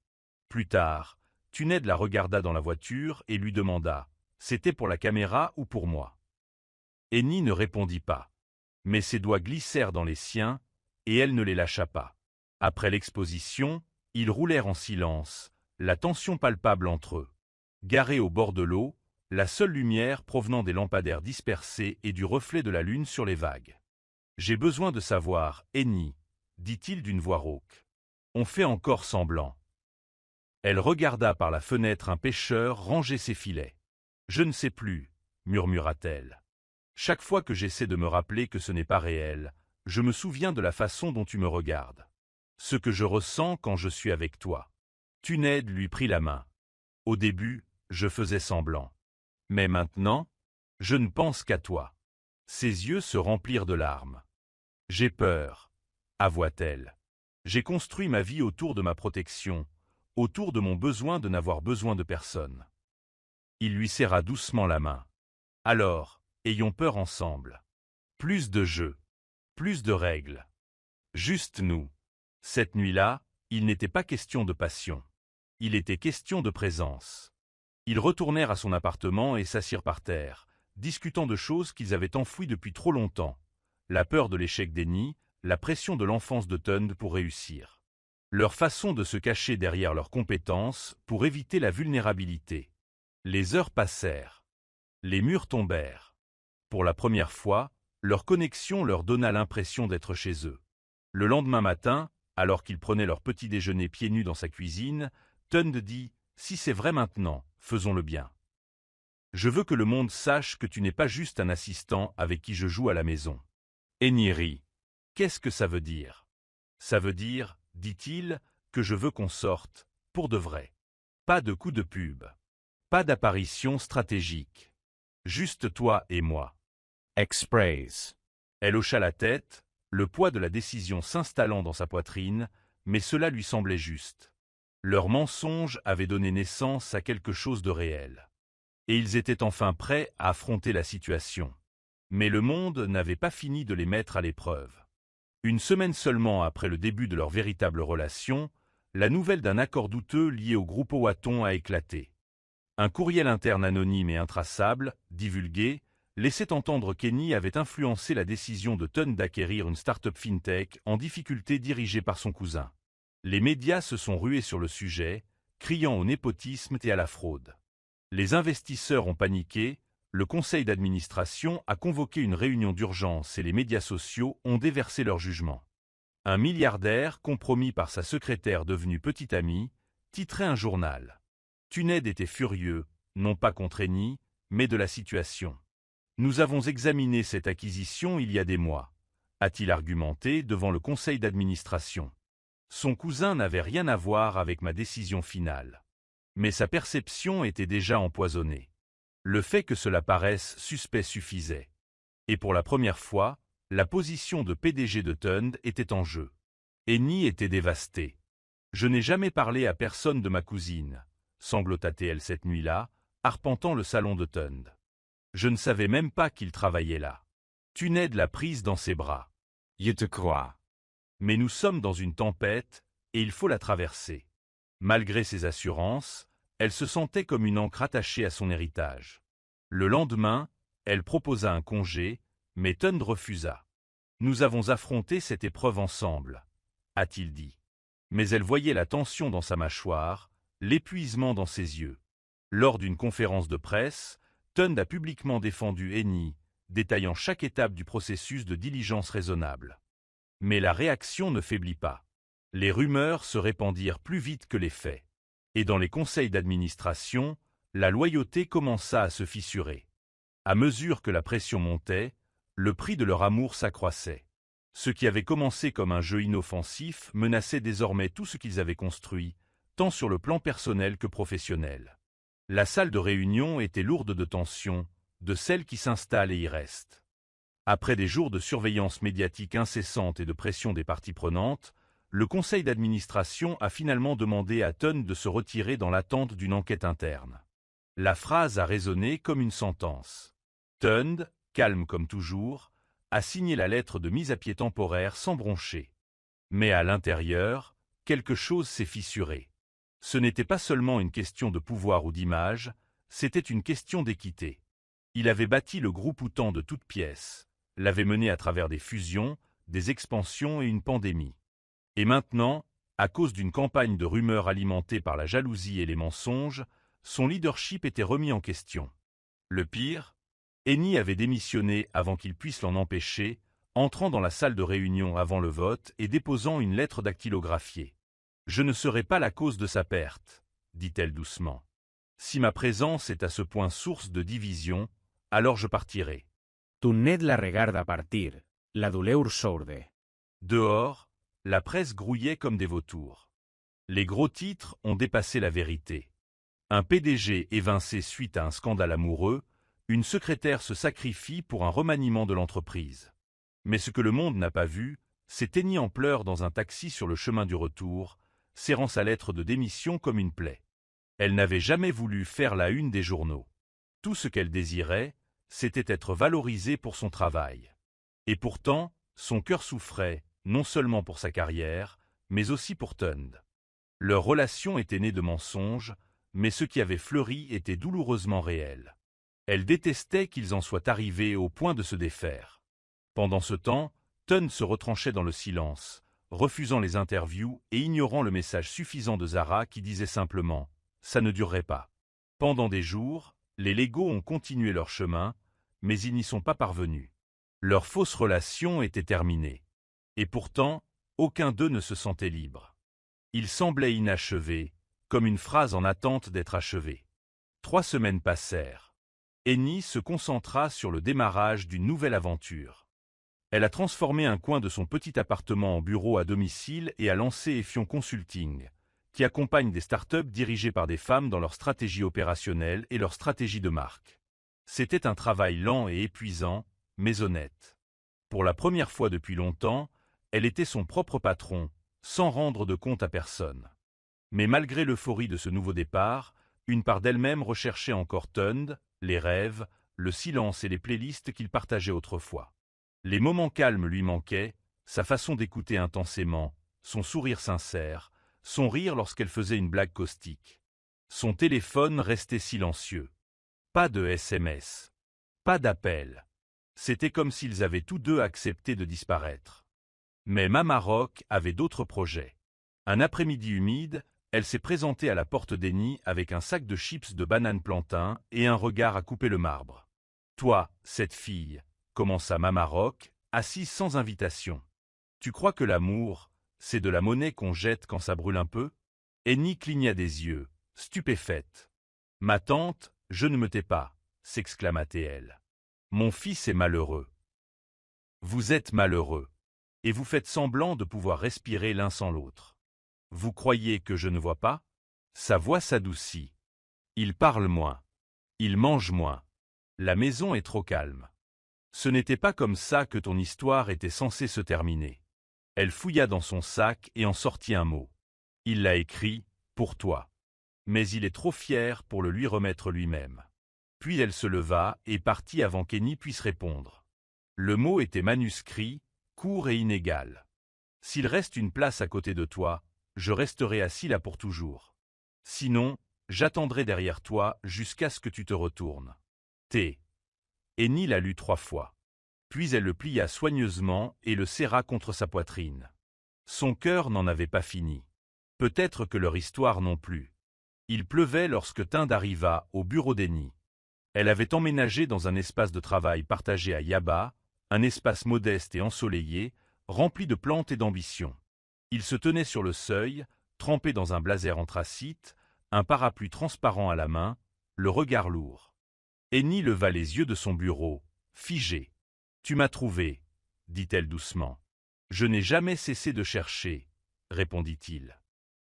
Plus tard, Tuned la regarda dans la voiture et lui demanda « C'était pour la caméra ou pour moi ?» Henny ne répondit pas. Mais ses doigts glissèrent dans les siens, et elle ne les lâcha pas. Après l'exposition, ils roulèrent en silence, la tension palpable entre eux. Garés au bord de l'eau, la seule lumière provenant des lampadaires dispersés et du reflet de la lune sur les vagues. « J'ai besoin de savoir, Henny, » dit-il d'une voix rauque. « On fait encore semblant. » Elle regarda par la fenêtre un pêcheur ranger ses filets. « Je ne sais plus, » murmura-t-elle. « Chaque fois que j'essaie de me rappeler que ce n'est pas réel, je me souviens de la façon dont tu me regardes. Ce que je ressens quand je suis avec toi. » Tuned lui prit la main. « Au début, je faisais semblant. Mais maintenant, je ne pense qu'à toi. » Ses yeux se remplirent de larmes. « J'ai peur, » avoua-t-elle. « J'ai construit ma vie autour de ma protection, autour de mon besoin de n'avoir besoin de personne. » Il lui serra doucement la main. « Alors, ayons peur ensemble. Plus de jeux, plus de règles. Juste nous. » Cette nuit-là, il n'était pas question de passion. Il était question de présence. Ils retournèrent à son appartement et s'assirent par terre, discutant de choses qu'ils avaient enfouies depuis trop longtemps. La peur de l'échec d'Henny, la pression de l'enfance de Tin pour réussir. Leur façon de se cacher derrière leurs compétences pour éviter la vulnérabilité. Les heures passèrent. Les murs tombèrent. Pour la première fois, Leur connexion leur donna l'impression d'être chez eux. Le lendemain matin, alors qu'ils prenaient leur petit déjeuner pieds nus dans sa cuisine, Tund dit « Si c'est vrai maintenant, faisons-le bien. Je veux que le monde sache que tu n'es pas juste un assistant avec qui je joue à la maison. » Eni rit. « Qu'est-ce que ça veut dire ? » « Ça veut dire, dit-il, que je veux qu'on sorte, pour de vrai. Pas de coup de pub. Pas d'apparition stratégique. Juste toi et moi. » Express. Elle hocha la tête, le poids de la décision s'installant dans sa poitrine, mais cela lui semblait juste. Leur mensonge avait donné naissance à quelque chose de réel. Et ils étaient enfin prêts à affronter la situation. Mais le monde n'avait pas fini de les mettre à l'épreuve. Une semaine seulement après le début de leur véritable relation, la nouvelle d'un accord douteux lié au groupe Owaton a éclaté. Un courriel interne anonyme et intraçable, divulgué, laissait entendre qu'Eni avait influencé la décision de Tund d'acquérir une start-up fintech en difficulté dirigée par son cousin. Les médias se sont rués sur le sujet, criant au népotisme et à la fraude. Les investisseurs ont paniqué, le conseil d'administration a convoqué une réunion d'urgence et les médias sociaux ont déversé leur jugement. Un milliardaire, compromis par sa secrétaire devenue petite amie, titrait un journal. Tuned était furieux, non pas contre Eni, mais de la situation. « Nous avons examiné cette acquisition il y a des mois », a-t-il argumenté devant le conseil d'administration. Son cousin n'avait rien à voir avec ma décision finale. Mais sa perception était déjà empoisonnée. Le fait que cela paraisse suspect suffisait. Et pour la première fois, la position de PDG de Tund était en jeu. Eni était dévastée. « Je n'ai jamais parlé à personne de ma cousine », sanglota-t-elle cette nuit-là, arpentant le salon de Tund. « Je ne savais même pas qu'il travaillait là. » Tuned l'a prise dans ses bras. « Je te crois. » Mais nous sommes dans une tempête, et il faut la traverser. Malgré ses assurances, elle se sentait comme une ancre attachée à son héritage. Le lendemain, elle proposa un congé, mais Tund refusa. « Nous avons affronté cette épreuve ensemble », a-t-il dit. Mais elle voyait la tension dans sa mâchoire, l'épuisement dans ses yeux. Lors d'une conférence de presse, Tund a publiquement défendu Eni, détaillant chaque étape du processus de diligence raisonnable. Mais la réaction ne faiblit pas. Les rumeurs se répandirent plus vite que les faits. Et dans les conseils d'administration, la loyauté commença à se fissurer. À mesure que la pression montait, le prix de leur amour s'accroissait. Ce qui avait commencé comme un jeu inoffensif menaçait désormais tout ce qu'ils avaient construit, tant sur le plan personnel que professionnel. La salle de réunion était lourde de tensions, de celles qui s'installent et y restent. Après des jours de surveillance médiatique incessante et de pression des parties prenantes, le conseil d'administration a finalement demandé à Tund de se retirer dans l'attente d'une enquête interne. La phrase a résonné comme une sentence. Tund, calme comme toujours, a signé la lettre de mise à pied temporaire sans broncher. Mais à l'intérieur, quelque chose s'est fissuré. Ce n'était pas seulement une question de pouvoir ou d'image, c'était une question d'équité. Il avait bâti le groupe Outan de toutes pièces, l'avait mené à travers des fusions, des expansions et une pandémie. Et maintenant, à cause d'une campagne de rumeurs alimentée par la jalousie et les mensonges, son leadership était remis en question. Le pire, Eni avait démissionné avant qu'il puisse l'en empêcher, entrant dans la salle de réunion avant le vote et déposant une lettre dactylographiée. « Je ne serai pas la cause de sa perte », dit-elle doucement. « Si ma présence est à ce point source de division, alors je partirai. » Tuned la regarda partir, la douleur sourde. Dehors, la presse grouillait comme des vautours. Les gros titres ont dépassé la vérité. Un PDG évincé suite à un scandale amoureux, une secrétaire se sacrifie pour un remaniement de l'entreprise. Mais ce que le monde n'a pas vu, c'est Eni en pleurs dans un taxi sur le chemin du retour, serrant sa lettre de démission comme une plaie. Elle n'avait jamais voulu faire la une des journaux. Tout ce qu'elle désirait, c'était être valorisée pour son travail. Et pourtant, son cœur souffrait, non seulement pour sa carrière, mais aussi pour Tund. Leur relation était née de mensonges, mais ce qui avait fleuri était douloureusement réel. Elle détestait qu'ils en soient arrivés au point de se défaire. Pendant ce temps, Tund se retranchait dans le silence, refusant les interviews et ignorant le message suffisant de Zara qui disait simplement « ça ne durerait pas ». Pendant des jours, les Legos ont continué leur chemin, mais ils n'y sont pas parvenus. Leur fausse relation était terminée. Et pourtant, aucun d'eux ne se sentait libre. Il semblait inachevé, comme une phrase en attente d'être achevée. 3 semaines passèrent. Annie se concentra sur le démarrage d'une nouvelle aventure. Elle a transformé un coin de son petit appartement en bureau à domicile et a lancé Effion Consulting, qui accompagne des startups dirigées par des femmes dans leur stratégie opérationnelle et leur stratégie de marque. C'était un travail lent et épuisant, mais honnête. Pour la première fois depuis longtemps, elle était son propre patron, sans rendre de compte à personne. Mais malgré l'euphorie de ce nouveau départ, une part d'elle-même recherchait encore Tund, les rêves, le silence et les playlists qu'il partageait autrefois. Les moments calmes lui manquaient, sa façon d'écouter intensément, son sourire sincère, son rire lorsqu'elle faisait une blague caustique. Son téléphone restait silencieux. Pas de SMS. Pas d'appel. C'était comme s'ils avaient tous deux accepté de disparaître. Mais Mama Rock avait d'autres projets. Un après-midi humide, elle s'est présentée à la porte d'Annie avec un sac de chips de banane plantain et un regard à couper le marbre. « Toi, cette fille », commença Mama Rock, assise sans invitation. « Tu crois que l'amour, c'est de la monnaie qu'on jette quand ça brûle un peu ?» Annie cligna des yeux, stupéfaite. « Ma tante, je ne me tais pas », s'exclama-t-elle. « Mon fils est malheureux. »« Vous êtes malheureux. Et vous faites semblant de pouvoir respirer l'un sans l'autre. Vous croyez que je ne vois pas ?» Sa voix s'adoucit. « Il parle moins. Il mange moins. La maison est trop calme. Ce n'était pas comme ça que ton histoire était censée se terminer. » Elle fouilla dans son sac et en sortit un mot. Il l'a écrit, pour toi. Mais il est trop fier pour le lui remettre lui-même. Puis elle se leva et partit avant qu'Annie puisse répondre. Le mot était manuscrit, court et inégal. « S'il reste une place à côté de toi, je resterai assis là pour toujours. Sinon, j'attendrai derrière toi jusqu'à ce que tu te retournes. T. » Annie la lut 3 fois. Puis elle le plia soigneusement et le serra contre sa poitrine. Son cœur n'en avait pas fini. Peut-être que leur histoire non plus. Il pleuvait lorsque Tund arriva au bureau d'Annie. Elle avait emménagé dans un espace de travail partagé à Yaba, un espace modeste et ensoleillé, rempli de plantes et d'ambition. Il se tenait sur le seuil, trempé dans un blazer anthracite, un parapluie transparent à la main, le regard lourd. Annie leva les yeux de son bureau, figée. « Tu m'as trouvé, » dit-elle doucement. « Je n'ai jamais cessé de chercher, » répondit-il.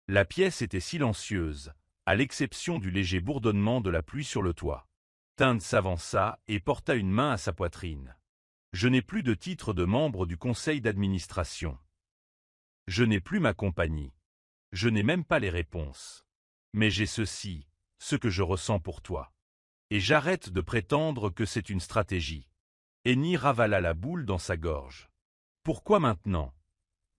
La pièce était silencieuse, à l'exception du léger bourdonnement de la pluie sur le toit. Tund s'avança et porta une main à sa poitrine. « Je n'ai plus de titre de membre du conseil d'administration. Je n'ai plus ma compagnie. Je n'ai même pas les réponses. Mais j'ai ceci, ce que je ressens pour toi. Et j'arrête de prétendre que c'est une stratégie. » Annie ravala la boule dans sa gorge. « Pourquoi maintenant ?»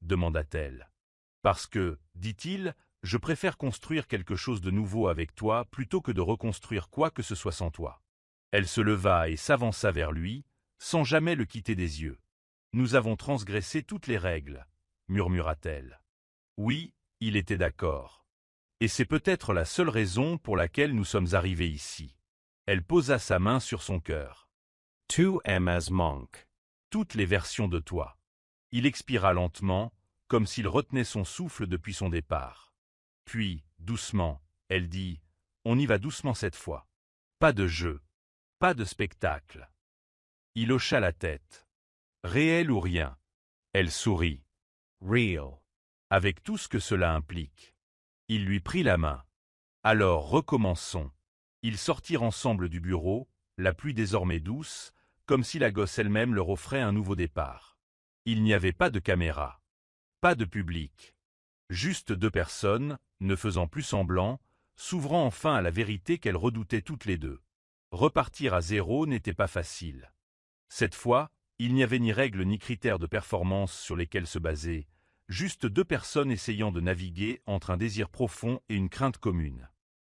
demanda-t-elle. « Parce que, dit-il, je préfère construire quelque chose de nouveau avec toi plutôt que de reconstruire quoi que ce soit sans toi. » Elle se leva et s'avança vers lui, sans jamais le quitter des yeux. « Nous avons transgressé toutes les règles, » murmura-t-elle. Oui, il était d'accord. Et c'est peut-être la seule raison pour laquelle nous sommes arrivés ici. Elle posa sa main sur son cœur. To Emma's Monk. Toutes les versions de toi. Il expira lentement, comme s'il retenait son souffle depuis son départ. Puis, doucement, elle dit « On y va doucement cette fois. Pas de jeu. Pas de spectacle. » Il hocha la tête. « Réel ou rien ?» Elle sourit. « Real. » Avec tout ce que cela implique. Il lui prit la main. « Alors recommençons. » Ils sortirent ensemble du bureau, la pluie désormais douce, comme si la gosse elle-même leur offrait un nouveau départ. Il n'y avait pas de caméra. Pas de public. Juste 2 personnes, ne faisant plus semblant, s'ouvrant enfin à la vérité qu'elles redoutaient toutes les deux. Repartir à zéro n'était pas facile. Cette fois, il n'y avait ni règles ni critères de performance sur lesquels se baser, juste 2 personnes essayant de naviguer entre un désir profond et une crainte commune.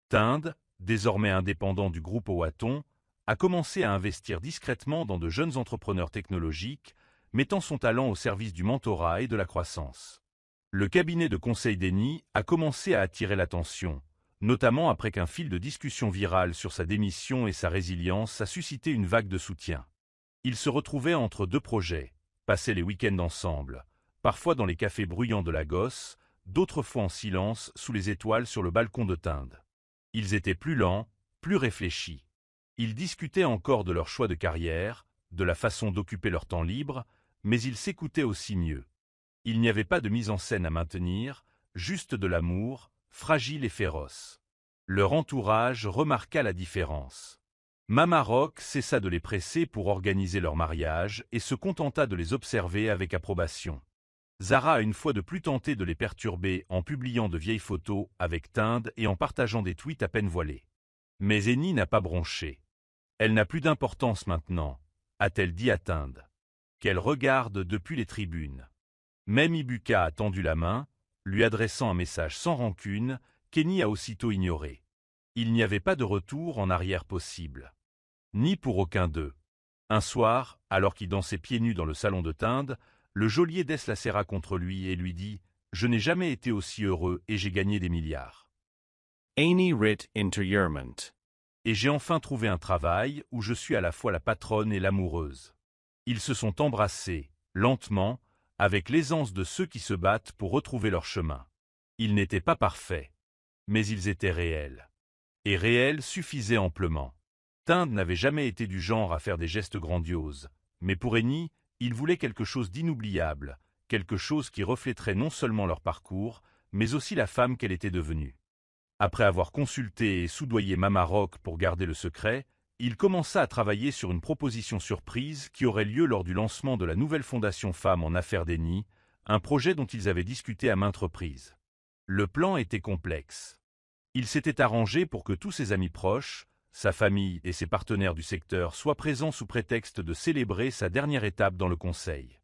Tund, désormais indépendant du groupe Owaton, a commencé à investir discrètement dans de jeunes entrepreneurs technologiques, mettant son talent au service du mentorat et de la croissance. Le cabinet de conseil d'Annie a commencé à attirer l'attention, notamment après qu'un fil de discussion virale sur sa démission et sa résilience a suscité une vague de soutien. Ils se retrouvaient entre deux projets, passaient les week-ends ensemble, parfois dans les cafés bruyants de Lagos, d'autres fois en silence sous les étoiles sur le balcon de Tinde. Ils étaient plus lents, plus réfléchis. Ils discutaient encore de leur choix de carrière, de la façon d'occuper leur temps libre, mais ils s'écoutaient aussi mieux. Il n'y avait pas de mise en scène à maintenir, juste de l'amour, fragile et féroce. Leur entourage remarqua la différence. Mama Rock cessa de les presser pour organiser leur mariage et se contenta de les observer avec approbation. Zara a une fois de plus tenté de les perturber en publiant de vieilles photos avec Tinde et en partageant des tweets à peine voilés. Mais Eni n'a pas bronché. Elle n'a plus d'importance maintenant, a-t-elle dit à Tinde. Qu'elle regarde depuis les tribunes. Même Ibuka a tendu la main, lui adressant un message sans rancune, qu'Eni a aussitôt ignoré. Il n'y avait pas de retour en arrière possible. Ni pour aucun d'eux. Un soir, alors qu'il dansait pieds nus dans le salon de Tinde, le geôlier Dess la serra contre lui et lui dit « Je n'ai jamais été aussi heureux et j'ai gagné des milliards. Eni writ interurement. Et j'ai enfin trouvé un travail où je suis à la fois la patronne et l'amoureuse. » Ils se sont embrassés, lentement, avec l'aisance de ceux qui se battent pour retrouver leur chemin. Ils n'étaient pas parfaits, mais ils étaient réels. Et réels suffisait amplement. Tinde n'avait jamais été du genre à faire des gestes grandioses, mais pour Eni, il voulait quelque chose d'inoubliable, quelque chose qui reflèterait non seulement leur parcours, mais aussi la femme qu'elle était devenue. Après avoir consulté et soudoyé Mama Rock pour garder le secret, il commença à travailler sur une proposition surprise qui aurait lieu lors du lancement de la nouvelle fondation Femmes en Affaires d'Eni, un projet dont ils avaient discuté à maintes reprises. Le plan était complexe. Il s'était arrangé pour que tous ses amis proches, sa famille et ses partenaires du secteur soient présents sous prétexte de célébrer sa dernière étape dans le conseil.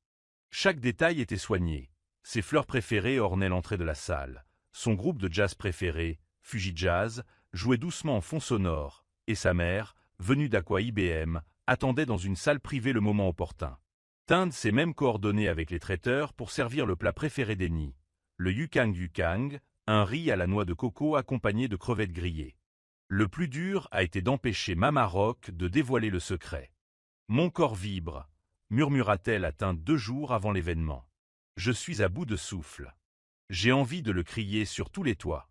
Chaque détail était soigné. Ses fleurs préférées ornaient l'entrée de la salle. Son groupe de jazz préféré, Fuji Jazz, jouait doucement en fond sonore, et sa mère, venue d'Aqua IBM, attendait dans une salle privée le moment opportun. Tinde s'est même coordonné avec les traiteurs pour servir le plat préféré d'Eni, le yukang, un riz à la noix de coco accompagné de crevettes grillées. Le plus dur a été d'empêcher Mama Rock de dévoiler le secret. « Mon corps vibre », murmura-t-elle à Tinde 2 jours avant l'événement. « Je suis à bout de souffle. J'ai envie de le crier sur tous les toits. »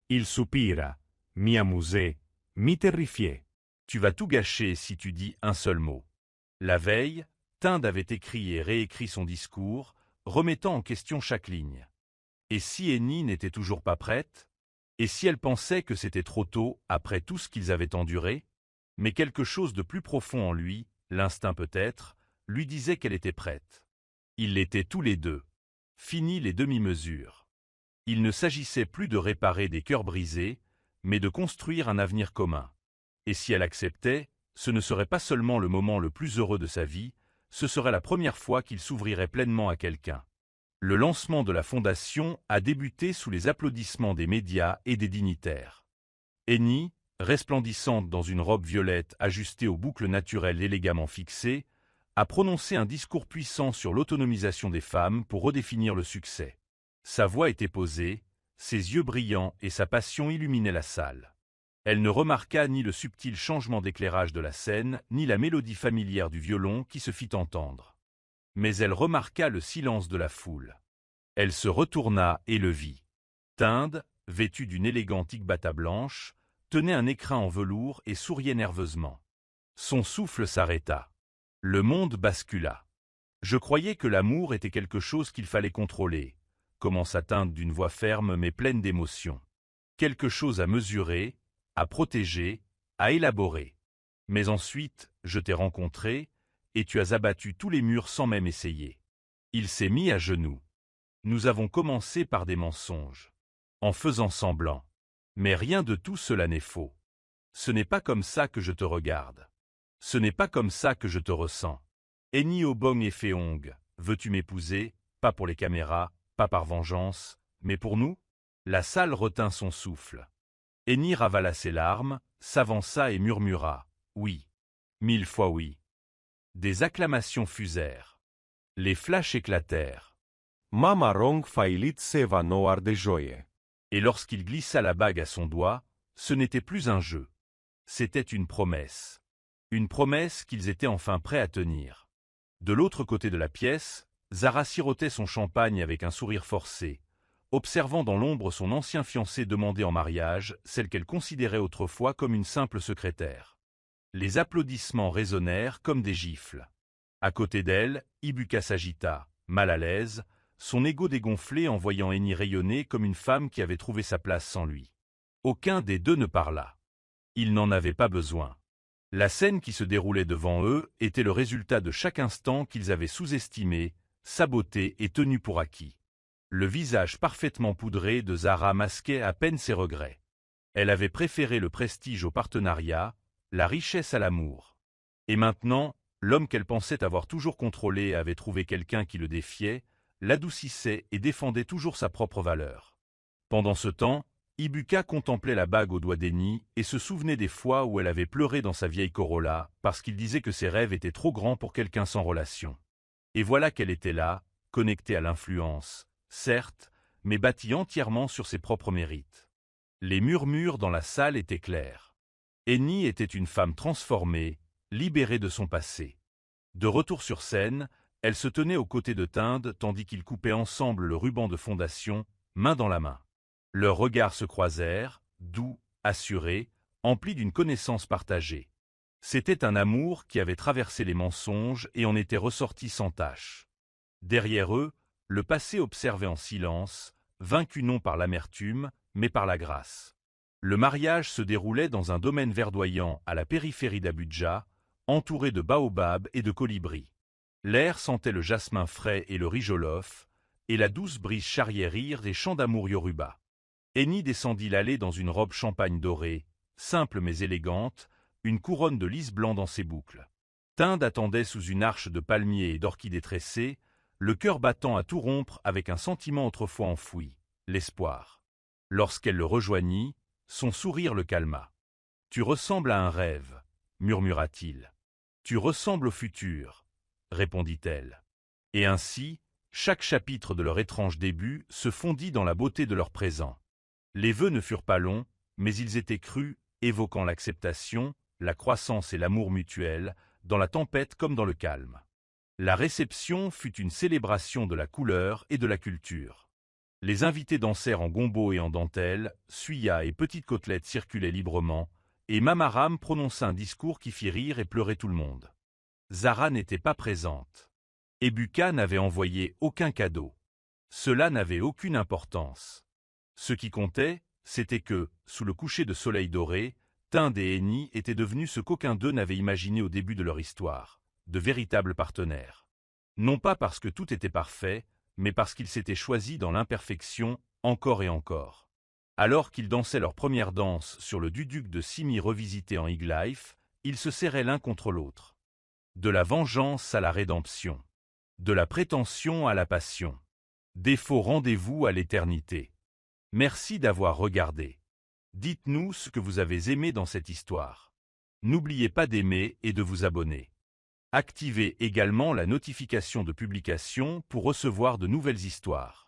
Il soupira, mi-amusé, mi-terrifié. Tu vas tout gâcher si tu dis un seul mot. La veille, Tinde avait écrit et réécrit son discours, remettant en question chaque ligne. Et si Eni n'était toujours pas prête? Et si elle pensait que c'était trop tôt après tout ce qu'ils avaient enduré? Mais quelque chose de plus profond en lui, l'instinct peut-être, lui disait qu'elle était prête. Ils l'étaient tous les deux. Fini les demi-mesures. Il ne s'agissait plus de réparer des cœurs brisés, mais de construire un avenir commun. Et si elle acceptait, ce ne serait pas seulement le moment le plus heureux de sa vie, ce serait la première fois qu'il s'ouvrirait pleinement à quelqu'un. Le lancement de la fondation a débuté sous les applaudissements des médias et des dignitaires. Eni, resplendissante dans une robe violette ajustée aux boucles naturelles élégamment fixées, a prononcé un discours puissant sur l'autonomisation des femmes pour redéfinir le succès. Sa voix était posée, ses yeux brillants et sa passion illuminaient la salle. Elle ne remarqua ni le subtil changement d'éclairage de la scène, ni la mélodie familière du violon qui se fit entendre. Mais elle remarqua le silence de la foule. Elle se retourna et le vit. Tinde, vêtue d'une élégante igbata blanche, tenait un écrin en velours et souriait nerveusement. Son souffle s'arrêta. Le monde bascula. Je croyais que l'amour était quelque chose qu'il fallait contrôler, commença Tinde d'une voix ferme mais pleine d'émotion. Quelque chose à mesurer, à protéger, à élaborer. Mais ensuite, je t'ai rencontré, et tu as abattu tous les murs sans même essayer. Il s'est mis à genoux. Nous avons commencé par des mensonges, en faisant semblant. Mais rien de tout cela n'est faux. Ce n'est pas comme ça que je te regarde. Ce n'est pas comme ça que je te ressens. Eni Obong et Feong, veux-tu m'épouser, pas pour les caméras, pas par vengeance, mais pour nous? La salle retint son souffle. Eni ravala ses larmes, s'avança et murmura « Oui, 1000 fois oui ». Des acclamations fusèrent. Les flashs éclatèrent. Mama Rock failit seva no ardejoie. Et lorsqu'il glissa la bague à son doigt, ce n'était plus un jeu. C'était une promesse. Une promesse qu'ils étaient enfin prêts à tenir. De l'autre côté de la pièce, Zara sirotait son champagne avec un sourire forcé, observant dans l'ombre son ancien fiancé demander en mariage celle qu'elle considérait autrefois comme une simple secrétaire. Les applaudissements résonnèrent comme des gifles. À côté d'elle, Ibuka s'agita, mal à l'aise, son ego dégonflé en voyant Eni rayonner comme une femme qui avait trouvé sa place sans lui. Aucun des deux ne parla. Ils n'en avaient pas besoin. La scène qui se déroulait devant eux était le résultat de chaque instant qu'ils avaient sous-estimé, saboté et tenu pour acquis. Le visage parfaitement poudré de Zara masquait à peine ses regrets. Elle avait préféré le prestige au partenariat, la richesse à l'amour. Et maintenant, l'homme qu'elle pensait avoir toujours contrôlé avait trouvé quelqu'un qui le défiait, l'adoucissait et défendait toujours sa propre valeur. Pendant ce temps, Ibuka contemplait la bague au doigt d'Eni et se souvenait des fois où elle avait pleuré dans sa vieille Corolla parce qu'il disait que ses rêves étaient trop grands pour quelqu'un sans relation. Et voilà qu'elle était là, connectée à l'influence, certes, mais bâtie entièrement sur ses propres mérites. Les murmures dans la salle étaient clairs. Eni était une femme transformée, libérée de son passé. De retour sur scène, elle se tenait aux côtés de Tinde tandis qu'ils coupaient ensemble le ruban de fondation, main dans la main. Leurs regards se croisèrent, doux, assurés, emplis d'une connaissance partagée. C'était un amour qui avait traversé les mensonges et en était ressorti sans tache. Derrière eux, le passé observait en silence, vaincu non par l'amertume, mais par la grâce. Le mariage se déroulait dans un domaine verdoyant à la périphérie d'Abuja, entouré de baobabs et de colibris. L'air sentait le jasmin frais et le riz jollof, et la douce brise charriait rire des chants d'amour yoruba. Eni descendit l'allée dans une robe champagne dorée, simple mais élégante, une couronne de lys blanc dans ses boucles. Tinde attendait sous une arche de palmiers et d'orchidées tressées, le cœur battant à tout rompre avec un sentiment autrefois enfoui, l'espoir. Lorsqu'elle le rejoignit, son sourire le calma. « Tu ressembles à un rêve, » murmura-t-il. « Tu ressembles au futur, » répondit-elle. Et ainsi, chaque chapitre de leur étrange début se fondit dans la beauté de leur présent. Les vœux ne furent pas longs, mais ils étaient crus, évoquant l'acceptation, la croissance et l'amour mutuel, dans la tempête comme dans le calme. La réception fut une célébration de la couleur et de la culture. Les invités dansèrent en gombo et en dentelle, suya et petites côtelettes circulaient librement, et Mamaram prononça un discours qui fit rire et pleurer tout le monde. Zara n'était pas présente. Ebuka n'avait envoyé aucun cadeau. Cela n'avait aucune importance. Ce qui comptait, c'était que, sous le coucher de soleil doré, Tinde et Eni étaient devenus ce qu'aucun d'eux n'avait imaginé au début de leur histoire, de véritables partenaires. Non pas parce que tout était parfait, mais parce qu'ils s'étaient choisis dans l'imperfection, encore et encore. Alors qu'ils dansaient leur première danse sur le duduk de Simi revisité en Higlife, ils se serraient l'un contre l'autre. De la vengeance à la rédemption. De la prétention à la passion. Des faux rendez-vous à l'éternité. Merci d'avoir regardé. Dites-nous ce que vous avez aimé dans cette histoire. N'oubliez pas d'aimer et de vous abonner. Activez également la notification de publication pour recevoir de nouvelles histoires.